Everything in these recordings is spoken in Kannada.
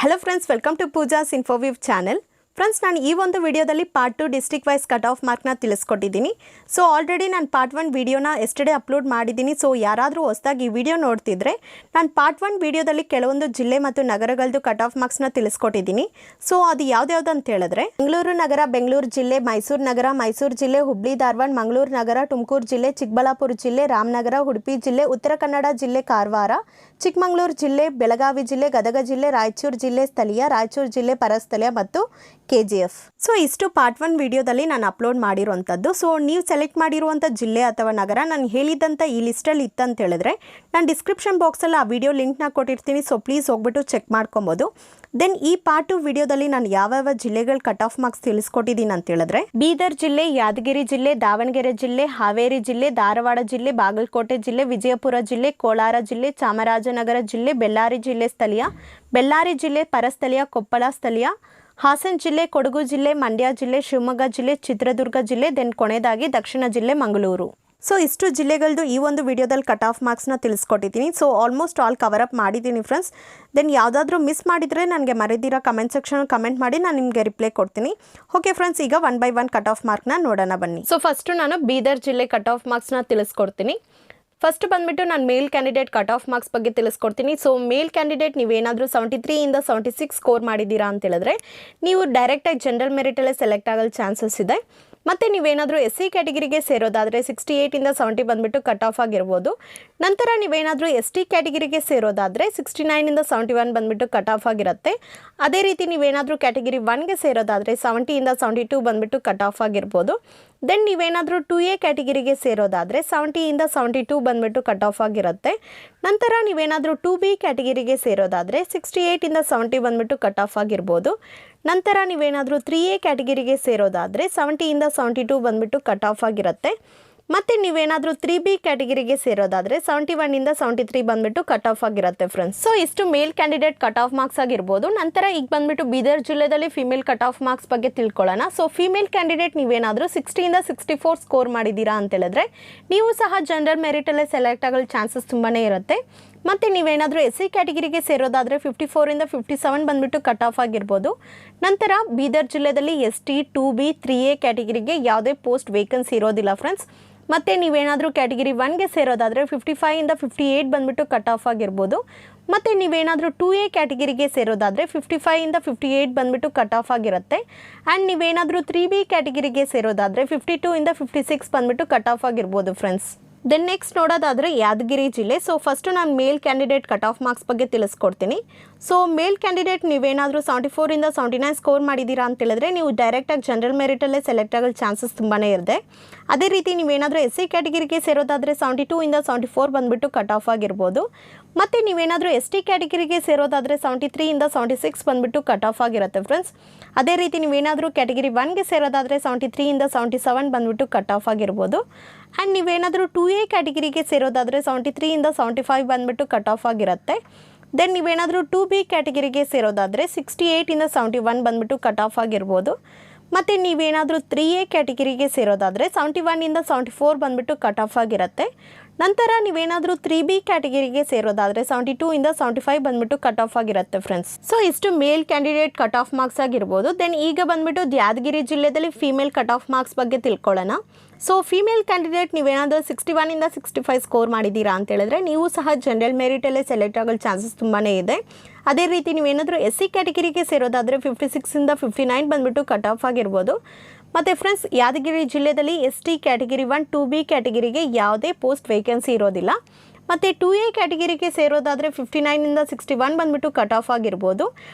Hello friends, welcome to Pooja's InfoView channel. Friends ನಾನು ಈ ಒಂದು ವಿಡಿಯೋದಲ್ಲಿ part 2 district wise cut off ಮಾರ್ಕ್ನ ತಿಳಿಸ್ಕೊಟ್ಟಿದ್ದೀನಿ. ಸೊ ಆಲ್ರೆಡಿ ನಾನು ಪಾರ್ಟ್ 1 ವಿಡಿಯೋನ ಎಸ್ಟರ್ಡೇ ಅಪ್ಲೋಡ್ ಮಾಡಿದ್ದೀನಿ. ಸೊ ಯಾರಾದರೂ ಹೊಸದಾಗಿ ಈ ವಿಡಿಯೋ ನೋಡ್ತಿದ್ರೆ ನಾನು ಪಾರ್ಟ್ 1 ವಿಡಿಯೋದಲ್ಲಿ ಕೆಲವೊಂದು ಜಿಲ್ಲೆ ಮತ್ತು ನಗರಗಳದ್ದು ಕಟ್ ಆಫ್ ಮಾರ್ಕ್ಸ್ನ ತಿಳಿಸ್ಕೊಟ್ಟಿದ್ದೀನಿ. ಸೊ ಅದು ಯಾವ್ದು ಅಂತ ಹೇಳಿದ್ರೆ ಬೆಂಗಳೂರು ನಗರ, ಬೆಂಗಳೂರು ಜಿಲ್ಲೆ, ಮೈಸೂರು ನಗರ, ಮೈಸೂರು ಜಿಲ್ಲೆ, ಹುಬ್ಳಿ ಧಾರವಾಡ, ಮಂಗಳೂರು ನಗರ, ತುಮಕೂರು ಜಿಲ್ಲೆ, ಚಿಕ್ಕಬಳ್ಳಾಪುರ ಜಿಲ್ಲೆ, ರಾಮನಗರ, ಉಡುಪಿ ಜಿಲ್ಲೆ, ಉತ್ತರ ಕನ್ನಡ ಜಿಲ್ಲೆ, ಕಾರವಾರ, ಚಿಕ್ಕಮಗಳೂರು ಜಿಲ್ಲೆ, ಬೆಳಗಾವಿ ಜಿಲ್ಲೆ, ಗದಗ ಜಿಲ್ಲೆ, ರಾಯಚೂರು ಜಿಲ್ಲೆ ಸ್ಥಳೀಯ, ರಾಯಚೂರು ಜಿಲ್ಲೆ ಪರಸ್ಥಳೀಯ ಮತ್ತು KGF. ಸೊ ಇಷ್ಟು ಪಾರ್ಟ್ 1 ವಿಡಿಯೋದಲ್ಲಿ ನಾನು ಅಪ್ಲೋಡ್ ಮಾಡಿರುವಂಥದ್ದು. ಸೊ ನೀವು ಸೆಲೆಕ್ಟ್ ಮಾಡಿರುವಂಥ ಜಿಲ್ಲೆ ಅಥವಾ ನಗರ ನಾನು ಹೇಳಿದಂಥ ಈ ಲಿಸ್ಟಲ್ಲಿ ಇತ್ತಂತ ಹೇಳಿದ್ರೆ ನಾನು ಡಿಸ್ಕ್ರಿಪ್ಷನ್ ಬಾಕ್ಸಲ್ಲಿ ಆ ವಿಡಿಯೋ ಲಿಂಕ್ನ ಕೊಟ್ಟಿರ್ತೀನಿ. ಸೊ ಪ್ಲೀಸ್ ಹೋಗ್ಬಿಟ್ಟು ಚೆಕ್ ಮಾಡ್ಕೊಬೋದು. ದೆನ್ ಈ ಪಾರ್ಟ್ 2 ವಿಡಿಯೋದಲ್ಲಿ ನಾನು ಯಾವ್ಯಾವ ಜಿಲ್ಲೆಗಳ ಕಟ್ ಆಫ್ ಮಾರ್ಕ್ಸ್ ತಿಳಿಸ್ಕೊಟ್ಟಿದ್ದೀನಿ ಅಂತ ಹೇಳಿದ್ರೆ ಬೀದರ್ ಜಿಲ್ಲೆ, ಯಾದಗಿರಿ ಜಿಲ್ಲೆ, ದಾವಣಗೆರೆ ಜಿಲ್ಲೆ, ಹಾವೇರಿ ಜಿಲ್ಲೆ, ಧಾರವಾಡ ಜಿಲ್ಲೆ, ಬಾಗಲಕೋಟೆ ಜಿಲ್ಲೆ, ವಿಜಯಪುರ ಜಿಲ್ಲೆ, ಕೋಲಾರ ಜಿಲ್ಲೆ, ಚಾಮರಾಜನಗರ ಜಿಲ್ಲೆ, ಬೆಳ್ಳಾರಿ ಜಿಲ್ಲೆ ಸ್ಥಳೀಯ, ಬೆಳ್ಳಾರಿ ಜಿಲ್ಲೆ ಪರಸ್ಥಳೀಯ, ಕೊಪ್ಪಳ ಸ್ಥಳೀಯ, ಹಾಸನ ಜಿಲ್ಲೆ, ಕೊಡಗು ಜಿಲ್ಲೆ, ಮಂಡ್ಯ ಜಿಲ್ಲೆ, ಶಿವಮೊಗ್ಗ ಜಿಲ್ಲೆ, ಚಿತ್ರದುರ್ಗ ಜಿಲ್ಲೆ, ದೆನ್ ಕೊನೆಯದಾಗಿ ದಕ್ಷಿಣ ಜಿಲ್ಲೆ ಮಂಗಳೂರು. ಸೊ ಇಷ್ಟು ಜಿಲ್ಲೆಗಳದ್ದು ಈ ಒಂದು ವಿಡಿಯೋದಲ್ಲಿ ಕಟ್ ಆಫ್ ಮಾರ್ಕ್ಸ್ನ ತಿಳಿಸ್ಕೊಟ್ಟಿದ್ದೀನಿ. So almost all cover up ಮಾಡಿದ್ದೀನಿ ಫ್ರೆಂಡ್ಸ್. ದೆನ್ ಯಾವುದಾದ್ರೂ ಮಿಸ್ ಮಾಡಿದರೆ ನನಗೆ ಮರೆದಿರೋ ಕಮೆಂಟ್ ಸೆಕ್ಷನ್ ಕಮೆಂಟ್ ಮಾಡಿ ನಾನು ನಿಮಗೆ ರಿಪ್ಲೈ ಕೊಡ್ತೀನಿ. ಓಕೆ ಫ್ರೆಂಡ್ಸ್, ಈಗ 1 by 1 ಕಟ್ ಆಫ್ ಮಾರ್ಕ್ನ ನೋಡೋಣ ಬನ್ನಿ. ಸೊ ಫಸ್ಟು ನಾನು ಬೀದರ್ ಜಿಲ್ಲೆ ಕಟ್ ಆಫ್ ಮಾರ್ಕ್ಸ್ನ ತಿಳಿಸ್ಕೊಡ್ತೀನಿ. ಫಸ್ಟ್ ಬಂದುಬಿಟ್ಟು ನಾನು ಮೇಲ್ ಕ್ಯಾಂಡಿಡೇಟ್ ಕಟ್ ಆಫ್ ಮಾರ್ಕ್ಸ್ ಬಗ್ಗೆ ತಿಳಿಸ್ಕೊಡ್ತೀನಿ. ಸೊ ಮೇಲ್ ಕ್ಯಾಂಡಿಡೇಟ್ ನೀವೇನಾದರೂ 73 ಇಂದ 76 ಸ್ಕೋರ್ ಮಾಡಿದ್ದೀರಾ ಅಂತ ಹೇಳಿದ್ರೆ ನೀವು ಡೈರೆಕ್ಟಾಗಿ ಜನರಲ್ ಮೆರಿಟಲ್ಲೇ ಸೆಲೆಕ್ಟ್ ಆಗಲು ಚಾನ್ಸಸ್ ಇದೆ. ಮತ್ತು ನೀವೇನಾದರೂ SC ಕ್ಯಾಟಗಿರಿಗೆ ಸೇರೋದಾದರೆ 68 ಇಂದ 70 ಬಂದುಬಿಟ್ಟು ಕಟ್ ಆಫ್ ಆಗಿರ್ಬೋದು. ನಂತರ ನೀವೇನಾದರೂ ST ಕ್ಯಾಟಗಿರಿಗೆ ಸೇರೋದಾದರೆ 69 ಇಂದ 71 ಬಂದುಬಿಟ್ಟು ಕಟ್ ಆಫ್ ಆಗಿರುತ್ತೆ. ಅದೇ ರೀತಿ ನೀವೇನಾದರೂ ಕ್ಯಾಟಗಿರಿ 1ಗೆ ಸೇರೋದಾದರೆ 70 ಇಂದ 72 ಬಂದುಬಿಟ್ಟು ಕಟ್ ಆಫ್ ಆಗಿರ್ಬೋದು. ದೆನ್ ನೀವೇನಾದರೂ 2A ಕ್ಯಾಟಗಿರಿಗೆ ಸೇರೋದಾದರೆ 70 ಇಂದ 72 ಬಂದುಬಿಟ್ಟು ಕಟ್ ಆಫ್ ಆಗಿರುತ್ತೆ. ನಂತರ ನೀವೇನಾದರೂ 2B ಕ್ಯಾಟಗಿರಿಗೆ ಸೇರೋದಾದರೆ 68 ಇಂದ 70 ಬಂದುಬಿಟ್ಟು ಕಟ್ ಆಫ್ ಆಗಿರ್ಬೋದು. ನಂತರ ನೀವೇನಾದರೂ 3A ಕ್ಯಾಟಗಿರಿಗೆ ಸೇರೋದಾದರೆ 70 ಇಂದ 72 ಬಂದುಬಿಟ್ಟು ಕಟ್ ಆಫ್ ಆಗಿರುತ್ತೆ. ಮತ್ತು ನೀವೇನಾದರೂ 3B ಕ್ಯಾಟಗಿರಿಗೆ ಸೇರೋದಾದರೆ 71 ಇಂದ 73 ಬಂದುಬಿಟ್ಟು ಕಟ್ ಆಫ್ ಆಗಿರುತ್ತೆ ಫ್ರೆಂಡ್ಸ್. ಸೊ ಇಷ್ಟು ಮೇಲ್ ಕ್ಯಾಂಡಿಡೇಟ್ ಕಟ್ ಆಫ್ ಮಾರ್ಕ್ಸ್ ಆಗಿರ್ಬೋದು. ನಂತರ ಈಗ ಬಂದುಬಿಟ್ಟು ಬೀದರ್ ಜಿಲ್ಲೆಯಲ್ಲಿ ಫಿಮೇಲ್ ಕಟ್ ಆಫ್ ಮಾರ್ಕ್ಸ್ ಬಗ್ಗೆ ತಿಳ್ಕೊಳ್ಳೋಣ. ಸೊ ಫಿಮೇಲ್ ಕ್ಯಾಂಡಿಡೇಟ್ ನೀವೇನಾದರೂ 60 ಇಂದ 64 ಸ್ಕೋರ್ ಮಾಡಿದ್ದೀರಾ ಅಂತ ಹೇಳಿದ್ರೆ ನೀವು ಸಹ ಜನರಲ್ ಮೆರಿಟಲ್ಲೇ ಸೆಲೆಕ್ಟ್ ಆಗೋ ಚಾನ್ಸಸ್ ತುಂಬಾ ಇರುತ್ತೆ. ಮತ್ತು ನೀವೇನಾದರೂ SC ಕ್ಯಾಟಗಿರಿಗೆ ಸೇರೋದಾದರೆ 54 ಇಂದ 57 ಬಂದುಬಿಟ್ಟು ಕಟ್ ಆಫ್ ಆಗಿರ್ಬೋದು. ನಂತರ ಬೀದರ್ ಜಿಲ್ಲೆಯಲ್ಲಿ ST, 2B, 3A ಕ್ಯಾಟಗಿರಿಗೆ ಯಾವುದೇ ಪೋಸ್ಟ್ ವೇಕೆನ್ಸಿ ಇರೋದಿಲ್ಲ ಫ್ರೆಂಡ್ಸ್. ಮತ್ತು ನೀವೇನಾದರೂ ಕ್ಯಾಟಗಿರಿ 1ಗೆ ಸೇರೋದಾದರೆ 55 ಇಂದ 58 ಬಂದುಬಿಟ್ಟು ಕಟ್ ಆಫ್ ಆಗಿರ್ಬೋದು. ಮತ್ತು ನೀವೇನಾದರೂ 2A ಕ್ಯಾಟಗಿರಿಗೆ ಸೇರೋದಾದರೆ 55 ಇಂದ 58 ಬಂದುಬಿಟ್ಟು ಕಟ್ ಆಫ್ ಆಗಿರುತ್ತೆ. ಆ್ಯಂಡ್ ನೀವೇನಾದರೂ 3B ಕ್ಯಾಟಗಿರಿಗೆ ಸೇರೋದಾದರೆ 52 ಇಂದ 56 ಬಂದುಬಿಟ್ಟು ಕಟ್ ಆಫ್ ಆಗಿರ್ಬೋದು ಫ್ರೆಂಡ್ಸ್. ದೆನ್ ನೆಕ್ಸ್ಟ್ ನೋಡೋದಾದರೆ ಯಾದಗಿರಿ ಜಿಲ್ಲೆ. ಸೊ ಫಸ್ಟು ನಾನು ಮೇಲ್ ಕ್ಯಾಂಡಿಡೇಟ್ ಕಟ್ ಆಫ್ ಮಾರ್ಕ್ಸ್ ಬಗ್ಗೆ ತಿಳಿಸ್ಕೊಡ್ತೀನಿ. ಸೊ ಮೇಲ್ ಕ್ಯಾಂಡಿಡೇಟ್ ನೀವೇನಾದರೂ 74 ಇಂದ 79 ಸ್ಕೋರ್ ಮಾಡಿದ್ದೀರಾ ಅಂತ ಹೇಳಿದ್ರೆ ನೀವು ಡೈರೆಕ್ಟಾಗಿ ಜನರಲ್ ಮೆರಿಟಲ್ಲೇ ಸೆಲೆಕ್ಟ್ ಆಗೋ ಚಾನ್ಸಸ್ ತುಂಬಾ ಇದೆ. ಅದೇ ರೀತಿ ನೀವೇನಾದರೂ SC ಕ್ಯಾಟಗಿರಿಗೆ ಸೇರೋದಾದರೆ 72 ಇಂದ 74 ಬಂದುಬಿಟ್ಟು ಕಟ್ ಆಫ್ ಆಗಿರ್ಬೋದು. ಮತ್ತು ನೀವೇನಾದರೂ ST ಕ್ಯಾಟಗಿರಿಗೆ ಸೇರೋದಾದರೆ 73 ಇಂದ 76 ಬಂದುಬಿಟ್ಟು ಕಟ್ ಆಫ್ ಆಗಿರುತ್ತೆ ಫ್ರೆಂಡ್ಸ್. ಅದೇ ರೀತಿ ನೀವೇನಾದರೂ ಕ್ಯಾಟಗಿರಿ 1ಗೆ ಸೇರೋದಾದರೆ 73 ಇಂದ 77 ಬಂದುಬಿಟ್ಟು ಕಟ್ ಆಫ್ ಆಗಿರ್ಬೋದು. ಆ್ಯಂಡ್ ನೀವೇನಾದರೂ 2A ಕ್ಯಾಟಗಿರಿಗೆ ಸೇರೋದಾದರೆ 73 ಇಂದ 75 ಬಂದುಬಿಟ್ಟು ಕಟ್ ಆಫ್ ಆಗಿರುತ್ತೆ. ದೆನ್ ನೀವೇನಾದರೂ 2B ಕ್ಯಾಟಗಿರಿಗೆ ಸೇರೋದಾದರೆ 68 ಇಂದ 71 ಬಂದುಬಿಟ್ಟು ಕಟ್ ಆಫ್ ಆಗಿರ್ಬೋದು. ಮತ್ತು ನೀವೇನಾದರೂ 3A ಕ್ಯಾಟಗಿರಿಗೆ ಸೇರೋದಾದರೆ 71 ಇಂದ 74 ಬಂದುಬಿಟ್ಟು ಕಟ್ ಆಫ್ ಆಗಿರುತ್ತೆ. ನಂತರ ನೀವೇನಾದರೂ 3B ಕ್ಯಾಟಗಿರಿಗೆ ಸೇರೋದಾದರೆ 72 ಇಂದ 75 ಬಂದುಬಿಟ್ಟು ಕಟ್ ಆಫ್ ಆಗಿರುತ್ತೆ ಫ್ರೆಂಡ್ಸ್. ಸೊ ಇಷ್ಟು ಮೇಲ್ ಕ್ಯಾಂಡಿಡೇಟ್ ಕಟ್ ಆಫ್ ಮಾರ್ಕ್ಸ್ ಆಗಿರ್ಬೋದು. ದೆನ್ ಈಗ ಬಂದುಬಿಟ್ಟು ಯಾದಗಿರಿ ಜಿಲ್ಲೆಯಲ್ಲಿ ಫೀಮೇಲ್ ಕಟ್ ಆಫ್ ಮಾರ್ಕ್ಸ್ ಬಗ್ಗೆ ತಿಳ್ಕೊಳ್ಳೋಣ. ಸೊ ಫೀಮೇಲ್ ಕ್ಯಾಂಡಿಡೇಟ್ ನೀವೇನಾದರೂ 61 ಇಂದ 65 ಸ್ಕೋರ್ ಮಾಡಿದ್ದೀರಾ ಅಂತ ಹೇಳಿದ್ರೆ ನೀವು ಸಹ ಜನರಲ್ ಮೆರಿಟಲ್ಲೇ ಸೆಲೆಕ್ಟ್ ಆಗೋ ಚಾನ್ಸಸ್ ತುಂಬಾ ಇದೆ. ಅದೇ ರೀತಿ ನೀವೇನಾದರೂ SC ಕ್ಯಾಟಗಿರಿಗೆ ಸೇರೋದಾದರೆ 56 ಇಂದ 59 ಬಂದುಬಿಟ್ಟು ಕಟ್ ಆಫ್ ಆಗಿರ್ಬೋದು. ಮತ್ತು ಫ್ರೆಂಡ್ಸ್ ಯಾದಗಿರಿ ಜಿಲ್ಲೆಯಲ್ಲಿ ST ಕ್ಯಾಟಗಿರಿ 1, 2B ಕ್ಯಾಟಗಿರಿಗೆ ಯಾವುದೇ ಪೋಸ್ಟ್ ವೇಕೆನ್ಸಿ ಇರೋದಿಲ್ಲ. ಮತ್ತು 2A ಕ್ಯಾಟಗಿರಿಗೆ ಸೇರೋದಾದರೆ 59 ಇಂದ 61 ಬಂದುಬಿಟ್ಟು ಕಟ್ ಆಫ್ ಆಗಿರ್ಬೋದು.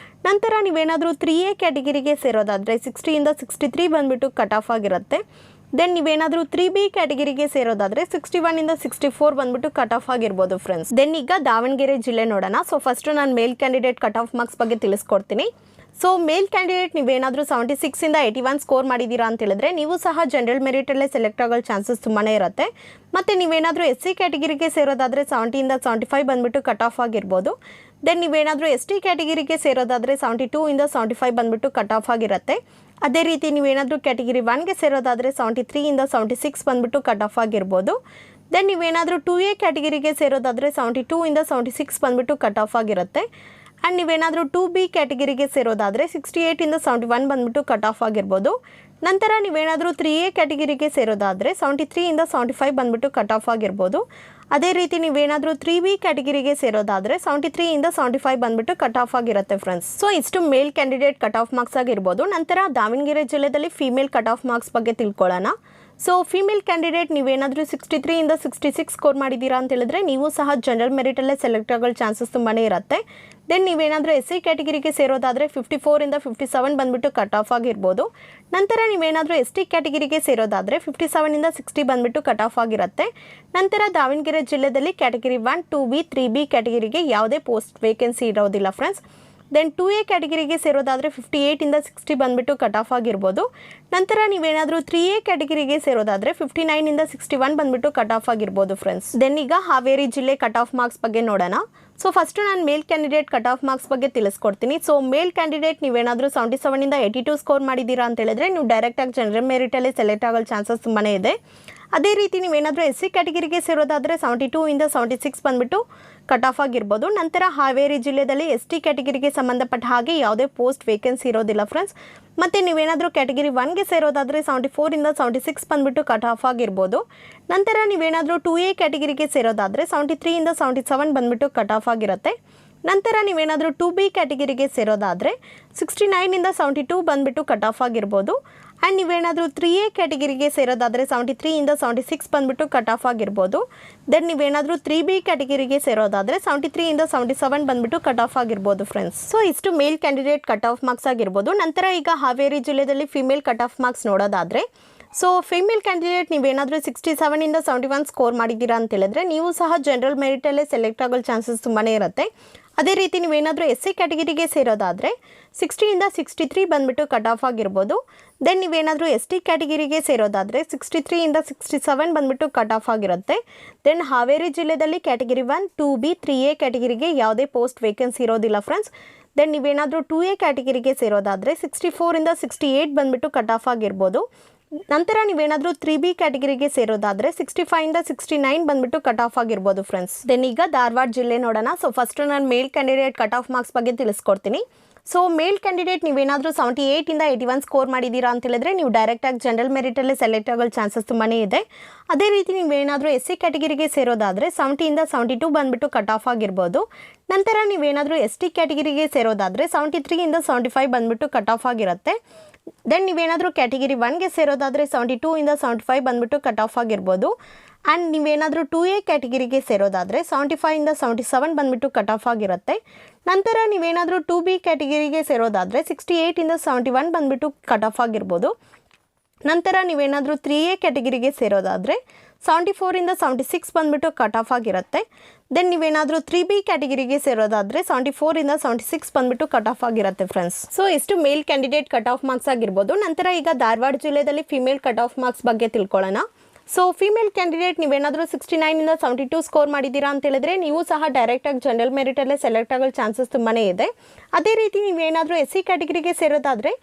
ನಂತರ ನೀವೇನಾದರೂ 3A ಕ್ಯಾಟಗಿರಿಗೆ ಸೇರೋದಾದರೆ 60 ಇಂದ 63 ಬಂದುಬಿಟ್ಟು ಕಟ್ ಆಫ್ ಆಗಿರುತ್ತೆ. ದೆನ್ ನೀವೇನಾದರೂ 3B ಕ್ಯಾಟಗಿರಿಗೆ ಸೇರೋದಾದರೆ 61 ಇಂದ 64 ಬಂದುಬಿಟ್ಟು ಕಟ್ ಆಫ್ ಆಗಿರ್ಬೋದು ಫ್ರೆಂಡ್ಸ್. ದೆನ್ ಈಗ ದಾವಣಗೆರೆ ಜಿಲ್ಲೆ ನೋಡೋಣ. ಸೊ ಫಸ್ಟು ನಾನು ಮೇಲ್ ಕ್ಯಾಂಡಿಡೇಟ್ ಕಟ್ ಆಫ್ ಮಾರ್ಕ್ಸ್ ಬಗ್ಗೆ ತಿಳಿಸ್ಕೊಡ್ತೀನಿ. ಸೊ ಮೇಲ್ ಕ್ಯಾಂಡಿಡೇಟ್ ನೀವೇನಾದರೂ 76 ಇಂದ 81 ಸ್ಕೋರ್ ಮಾಡಿದ್ದೀರಾ ಅಂತ ಹೇಳಿದ್ರೆ ನೀವು ಸಹ ಜನರಲ್ ಮೆರಿಟಲ್ಲೇ ಸೆಲೆಕ್ಟ್ ಆಗೋ ಚಾನ್ಸಸ್ ತುಂಬಾ ಇರುತ್ತೆ. ಮತ್ತು ನೀವೇನಾದರೂ SC ಕ್ಯಾಟಗಿರಿಗೆ ಸೇರೋದಾದರೆ 70 ಇಂದ 75 ಬಂದುಬಿಟ್ಟು ಕಟ್ ಆಫ್ ಆಗಿರ್ಬೋದು. ದೆನ್ ನೀವೇನಾದರೂ ST ಕ್ಯಾಟಗಿರಿಗೆ ಸೇರೋದಾದರೆ 72 ಇಂದ 75 ಬಂದುಬಿಟ್ಟು ಕಟ್ ಆಫ್ ಆಗಿರುತ್ತೆ. ಅದೇ ರೀತಿ ನೀವೇನಾದರೂ ಕ್ಯಾಟಗಿರಿ 1ಗೆ ಸೇರೋದಾದರೆ 73 ಇಂದ 76 ಬಂದುಬಿಟ್ಟು ಕಟ್ ಆಫ್ ಆಗಿರ್ಬೋದು. ದೆನ್ ನೀವೇನಾದರೂ 2A ಕ್ಯಾಟಗಿರಿಗೆ ಸೇರೋದಾದರೆ 72 ಇಂದ 76 ಬಂದುಬಿಟ್ಟು ಕಟ್ ಆಫ್ ಆಗಿರುತ್ತೆ. ಆ್ಯಂಡ್ ನೀವೇನಾದರೂ 2B ಕ್ಯಾಟಗಿರಿಗೆ ಸೇರೋದಾದರೆ 68 ಇಂದ 71 ಬಂದುಬಿಟ್ಟು ಕಟ್ ಆಫ್ ಆಗಿರ್ಬೋದು. ನಂತರ ನೀವೇನಾದರೂ 3A ಕ್ಯಾಟಗಿರಿಗೆ ಸೇರೋದಾದರೆ 73 ಇಂದ 75 ಬಂದುಬಿಟ್ಟು ಕಟ್ ಆಫ್ ಆಗಿರ್ಬೋದು. ಅದೇ ರೀತಿ ನೀವೇನಾದರೂ 3B ಕ್ಯಾಟಗಿರಿಗೆ ಸೇರೋದಾದರೆ 73 ಇಂದ 75 ಬಂದುಬಿಟ್ಟು ಕಟ್ ಆಫ್ ಆಗಿರುತ್ತೆ ಫ್ರೆಂಡ್ಸ್. ಸೊ ಇಷ್ಟು ಮೇಲ್ ಕ್ಯಾಂಡಿಡೇಟ್ ಕಟ್ ಆಫ್ ಮಾರ್ಕ್ಸ್ ಆಗಿರ್ಬೋದು. ನಂತರ ದಾವಣಗೆರೆ ಜಿಲ್ಲೆಯಲ್ಲಿ ಫೀಮೇಲ್ ಕಟ್ ಆಫ್ ಮಾರ್ಕ್ಸ್ ಬಗ್ಗೆ ತಿಳ್ಕೊಳ್ಳೋಣ. ಸೊ ಫೀಮೇಲ್ ಕ್ಯಾಂಡಿಡೇಟ್ ನೀವೇನಾದರೂ 63 ಇಂದ 66 ಸ್ಕೋರ್ ಮಾಡಿದ್ದೀರಾ ಅಂತ ಹೇಳಿದ್ರೆ ನೀವು ಸಹ ಜನರಲ್ ಮೆರಿಟಲ್ಲೇ ಸೆಲೆಕ್ಟ್ ಆಗೋ ಚಾನ್ಸಸ್ ತುಂಬಾ ಇರುತ್ತೆ. ದೆನ್ ನೀವೇನಾದರೂ SC ಕ್ಯಾಟಗಿರಿಗೆ ಸೇರೋದಾದರೆ 54 ಇಂದ 57 ಬಂದುಬಿಟ್ಟು ಕಟ್ ಆಫ್ ಆಗಿರ್ಬೋದು. ನಂತರ ನೀವೇನಾದರೂ ST ಕ್ಯಾಟಗಿರಿಗೆ ಸೇರೋದಾದರೆ 57 ಇಂದ 60 ಬಂದುಬಿಟ್ಟು ಕಟ್ ಆಫ್ ಆಗಿರುತ್ತೆ. ನಂತರ ದಾವಣಗೆರೆ ಜಿಲ್ಲೆಯಲ್ಲಿ ಕ್ಯಾಟಗಿರಿ 1, 2B, 3B ಕ್ಯಾಟಗಿರಿಗೆ ಯಾವುದೇ ಪೋಸ್ಟ್ ವೇಕೆನ್ಸಿ ಇರೋದಿಲ್ಲ ಫ್ರೆಂಡ್ಸ್. ದೆನ್ 2A ಕ್ಯಾಟಗಿರಿಗೆ ಸೇರೋದಾದರೆ 58 ಇಂದ 60 ಬಂದುಬಿಟ್ಟು ಕಟ್ ಆಫ್ ಆಗಿರ್ಬೋದು. ನಂತರ ನೀವೇನಾದರೂ 3A ಕ್ಯಾಟಗಿರಿಗೆ ಸೇರೋದಾದರೆ 59 ಇಂದ 61 ಬಂದುಬಿಟ್ಟು ಕಟ್ ಆಫ್ ಆಗಿರ್ಬೋದು ಫ್ರೆಂಡ್ಸ್. ದೆನ್ ಈಗ ಹಾವೇರಿ ಜಿಲ್ಲೆ ಕಟ್ ಆಫ್ ಮಾರ್ಕ್ಸ್ ಬಗ್ಗೆ ನೋಡೋಣ. ಸೊ ಫಸ್ಟು ನಾನು ಮೇಲ್ ಕ್ಯಾಂಡಿಡೇಟ್ ಕಟ್ ಆಫ್ ಮಾರ್ಕ್ಸ್ ಬಗ್ಗೆ ತಿಳಿಸ್ಕೊಡ್ತೀನಿ. ಸೊ ಮೇಲ್ ಕ್ಯಾಂಡಿಡೇಟ್ ನೀವೇನಾದರೂ 77 ಇಂದ 82 ಸ್ಕೋರ್ ಮಾಡಿದ್ದೀರಾ ಅಂತ ಹೇಳಿದ್ರೆ ನೀವು ಡೈರೆಕ್ಟಾಗಿ ಜನರಲ್ ಮೆರಿಟಲ್ಲಿ ಸೆಲೆಕ್ಟ್ ಆಗೋ ಚಾನ್ಸಸ್ ತುಂಬಾ ಇದೆ. ಅದೇ ರೀತಿ ನೀವೇನಾದರೂ SC ಕ್ಯಾಟಗಿರಿಗೆ ಸೇರೋದಾದರೆ 72 ಇಂದ 76 ಬಂದುಬಿಟ್ಟು ಕಟ್ ಆಫ್ ಆಗಿರ್ಬೋದು. ನಂತರ ಹಾವೇರಿ ಜಿಲ್ಲೆಯಲ್ಲಿ ST ಕ್ಯಾಟಗಿರಿಗೆ ಸಂಬಂಧಪಟ್ಟ ಹಾಗೆ ಯಾವುದೇ ಪೋಸ್ಟ್ ವೇಕೆನ್ಸಿ ಇರೋದಿಲ್ಲ ಫ್ರೆಂಡ್ಸ್. ಮತ್ತು ನೀವೇನಾದರೂ ಕ್ಯಾಟಗಿರಿ 1ಗೆ ಸೇರೋದಾದರೆ 74 ಇಂದ 76 ಬಂದುಬಿಟ್ಟು ಕಟ್ ಆಫ್ ಆಗಿರ್ಬೋದು. ನಂತರ ನೀವೇನಾದರೂ 2A ಕ್ಯಾಟಗಿರಿಗೆ ಸೇರೋದಾದರೆ 73 ಇಂದ 77 ಬಂದುಬಿಟ್ಟು ಕಟ್ ಆಫ್ ಆಗಿರುತ್ತೆ. ನಂತರ ನೀವೇನಾದರೂ 2B ಕ್ಯಾಟಗಿರಿಗೆ ಸೇರೋದಾದರೆ 69 ಇಂದ 72 ಬಂದುಬಿಟ್ಟು ಕಟ್ ಆಫ್ ಆಗಿರ್ಬೋದು. ಆ್ಯಂಡ್ ನೀವೇನಾದರೂ 3A ಕ್ಯಾಟಗಿರಿಗೆ ಸೇರೋದಾದರೆ 73 ಇಂದ 76 ಬಂದುಬಿಟ್ಟು ಕಟ್ ಆಫ್ ಆಗಿರ್ಬೋದು. ದೆನ್ ನೀವೇನಾದರೂ 3B ಕ್ಯಾಟಗಿರಿಗೆ ಸೇರೋದಾದರೆ 73 ಇಂದ 77 ಬಂದುಬಿಟ್ಟು ಕಟ್ ಆಫ್ ಆಗಿರ್ಬೋದು ಫ್ರೆಂಡ್ಸ್. ಸೊ ಇಷ್ಟು ಮೇಲ್ ಕ್ಯಾಂಡಿಡೇಟ್ ಕಟ್ ಆಫ್ ಮಾರ್ಕ್ಸ್ ಆಗಿರ್ಬೋದು. ನಂತರ ಈಗ ಹಾವೇರಿ ಜಿಲ್ಲೆಯಲ್ಲಿ ಫಿಮೇಲ್ ಕಟ್ ಆಫ್ ಮಾರ್ಕ್ಸ್ ನೋಡೋದಾದರೆ ಸೊ ಫಿಮೇಲ್ ಕ್ಯಾಂಡಿಡೇಟ್ ನೀವೇನಾದರೂ 67 ಇಂದ 71 ಸ್ಕೋರ್ ಮಾಡಿದ್ದೀರಾ ಅಂತ ಹೇಳಿದ್ರೆ ನೀವು ಸಹ ಜನರಲ್ ಮೆರಿಟಲ್ಲೇ ಸೆಲೆಕ್ಟ್ ಆಗೋ ಚಾನ್ಸಸ್ ತುಂಬಾ ಇರುತ್ತೆ. ಅದೇ ರೀತಿ ನೀವೇನಾದರೂ SC ಕ್ಯಾಟಗಿರಿಗೆ ಸೇರೋದಾದರೆ 60 ಇಂದ 63 ಬಂದುಬಿಟ್ಟು ಕಟ್ ಆಫ್ ಆಗಿರ್ಬೋದು. ದೆನ್ ನೀವೇನಾದರೂ ST ಕ್ಯಾಟಗಿರಿಗೆ ಸೇರೋದಾದರೆ 63 ಇಂದ 67 ಬಂದುಬಿಟ್ಟು ಕಟ್ ಆಫ್ ಆಗಿರುತ್ತೆ. ದೆನ್ ಹಾವೇರಿ ಜಿಲ್ಲೆಯಲ್ಲಿ ಕ್ಯಾಟಗಿರಿ 1, 2B, 3A ಕ್ಯಾಟಗಿರಿಗೆ ಯಾವುದೇ ಪೋಸ್ಟ್ ವೇಕೆನ್ಸಿ ಇರೋದಿಲ್ಲ ಫ್ರೆಂಡ್ಸ್. ದೆನ್ ನೀವೇನಾದರೂ 2A ಕ್ಯಾಟಗಿರಿಗೆ ಸೇರೋದಾದರೆ 64 ಇಂದ 68 ಬಂದುಬಿಟ್ಟು ಕಟ್ ಆಫ್ ಆಗಿರ್ಬೋದು. ನಂತರ ನೀವೇನಾದರೂ 3B ಕ್ಯಾಟಗಿರಿಗೆ ಸೇರೋದಾದರೆ 65 ಇಂದ 69 ಬಂದುಬಿಟ್ಟು ಕಟ್ ಆಫ್ ಆಗಿರ್ಬೋದು ಫ್ರೆಂಡ್ಸ್. ದೆನ್ ಈಗ ಧಾರವಾಡ ಜಿಲ್ಲೆ ನೋಡೋಣ. ಸೊ ಫಸ್ಟು ನಾನು ಮೇಲ್ ಕ್ಯಾಂಡಿಡೇಟ್ ಕಟ್ ಆಫ್ ಮಾರ್ಕ್ಸ್ ಬಗ್ಗೆ ತಿಳಿಸ್ಕೊಡ್ತೀನಿ. ಸೊ ಮೇಲ್ ಕ್ಯಾಂಡಿಡೇಟ್ ನೀವೇನಾದರೂ 78 ಇಂದ 81 ಸ್ಕೋರ್ ಮಾಡಿದ್ದೀರಾ ಅಂತ ಹೇಳಿದ್ರೆ ನೀವು ಡೈರೆಕ್ಟಾಗಿ ಜನರಲ್ ಮೆರಿಟಲ್ಲಿ ಸೆಲೆಕ್ಟ್ ಆಗೋ ಚಾನ್ಸಸ್ ತುಂಬಾ ಇದೆ. ಅದೇ ರೀತಿ ನೀವೇನಾದರೂ SC ಕ್ಯಾಟಗಿರಿಗೆ ಸೇರೋದಾದರೆ 70 ಇಂದ 72 ಬಂದುಬಿಟ್ಟು ಕಟ್ ಆಫ್ ಆಗಿರ್ಬೋದು. ನಂತರ ನೀವೇನಾದರೂ ST ಕ್ಯಾಟಗಿರಿಗೆ ಸೇರೋದಾದರೆ 73 ಇಂದ 75 ಬಂದುಬಿಟ್ಟು ಕಟ್ ಆಫ್ ಆಗಿರುತ್ತೆ. ದೆನ್ ನೀವೇನಾದರೂ ಕ್ಯಾಟಗಿರಿ 1ಗೆ ಸೇರೋದಾದರೆ 72 ಇಂದ 75 ಬಂದುಬಿಟ್ಟು ಕಟ್ ಆಫ್ ಆಗಿರ್ಬೋದು. ಆ್ಯಂಡ್ ನೀವೇನಾದರೂ 2A ಕ್ಯಾಟಗಿರಿಗೆ ಸೇರೋದಾದರೆ 75 ಇಂದ 77 ಬಂದುಬಿಟ್ಟು ಕಟ್ ಆಫ್ ಆಗಿರುತ್ತೆ. ನಂತರ ನೀವೇನಾದರೂ 2B ಕ್ಯಾಟಗಿರಿಗೆ ಸೇರೋದಾದರೆ 68 ಇಂದ 71 ಬಂದುಬಿಟ್ಟು ಕಟ್ ಆಫ್ ಆಗಿರ್ಬೋದು. ನಂತರ ನೀವೇನಾದರೂ 3A ಕ್ಯಾಟಗಿರಿಗೆ ಸೇರೋದಾದರೆ 74 ಇಂದ 76 ಬಂದುಬಿಟ್ಟು ಕಟ್ ಆಫ್ ಆಗಿರುತ್ತೆ. ದೆನ್ ನೀವೇನಾದರೂ 3B ಕ್ಯಾಟಗಿರಿಗೆ ಸೇರೋದಾದರೆ 74 ಇಂದ 76 ಬಂದುಬಿಟ್ಟು ಕಟ್ ಆಫ್ ಆಗಿರುತ್ತೆ ಫ್ರೆಂಡ್ಸ್. ಸೊ ಇಷ್ಟು ಮೇಲ್ ಕ್ಯಾಂಡಿಡೇಟ್ ಕಟ್ ಆಫ್ ಮಾರ್ಕ್ಸ್ ಆಗಿರ್ಬೋದು. ನಂತರ ಈಗ ಧಾರವಾಡ ಜಿಲ್ಲೆಯಲ್ಲಿ ಫಿಮೇಲ್ ಕಟ್ ಆಫ್ ಮಾರ್ಕ್ಸ್ ಬಗ್ಗೆ ತಿಳ್ಕೊಳ್ಳೋಣ. ಸೊ ಫಿಮೇಲ್ ಕ್ಯಾಂಡಿಡೇಟ್ ನೀವೇನಾದರೂ 69 ಇಂದ 72 ಸ್ಕೋರ್ ಮಾಡಿದ್ದೀರಾ ಅಂತ ಹೇಳಿದ್ರೆ ನೀವು ಸಹ ಡೈರೆಕ್ಟಾಗಿ ಜನರಲ್ ಮೆರಿಟಲ್ಲೇ ಸೆಲೆಕ್ಟ್ ಆಗೋ ಚಾನ್ಸಸ್ ತುಂಬಾ ಇದೆ. ಅದೇ ರೀತಿ ನೀವೇನಾದರೂ SC ಕ್ಯಾಟಗಿರಿಗೆ ಸೇರೋದಾದರೆ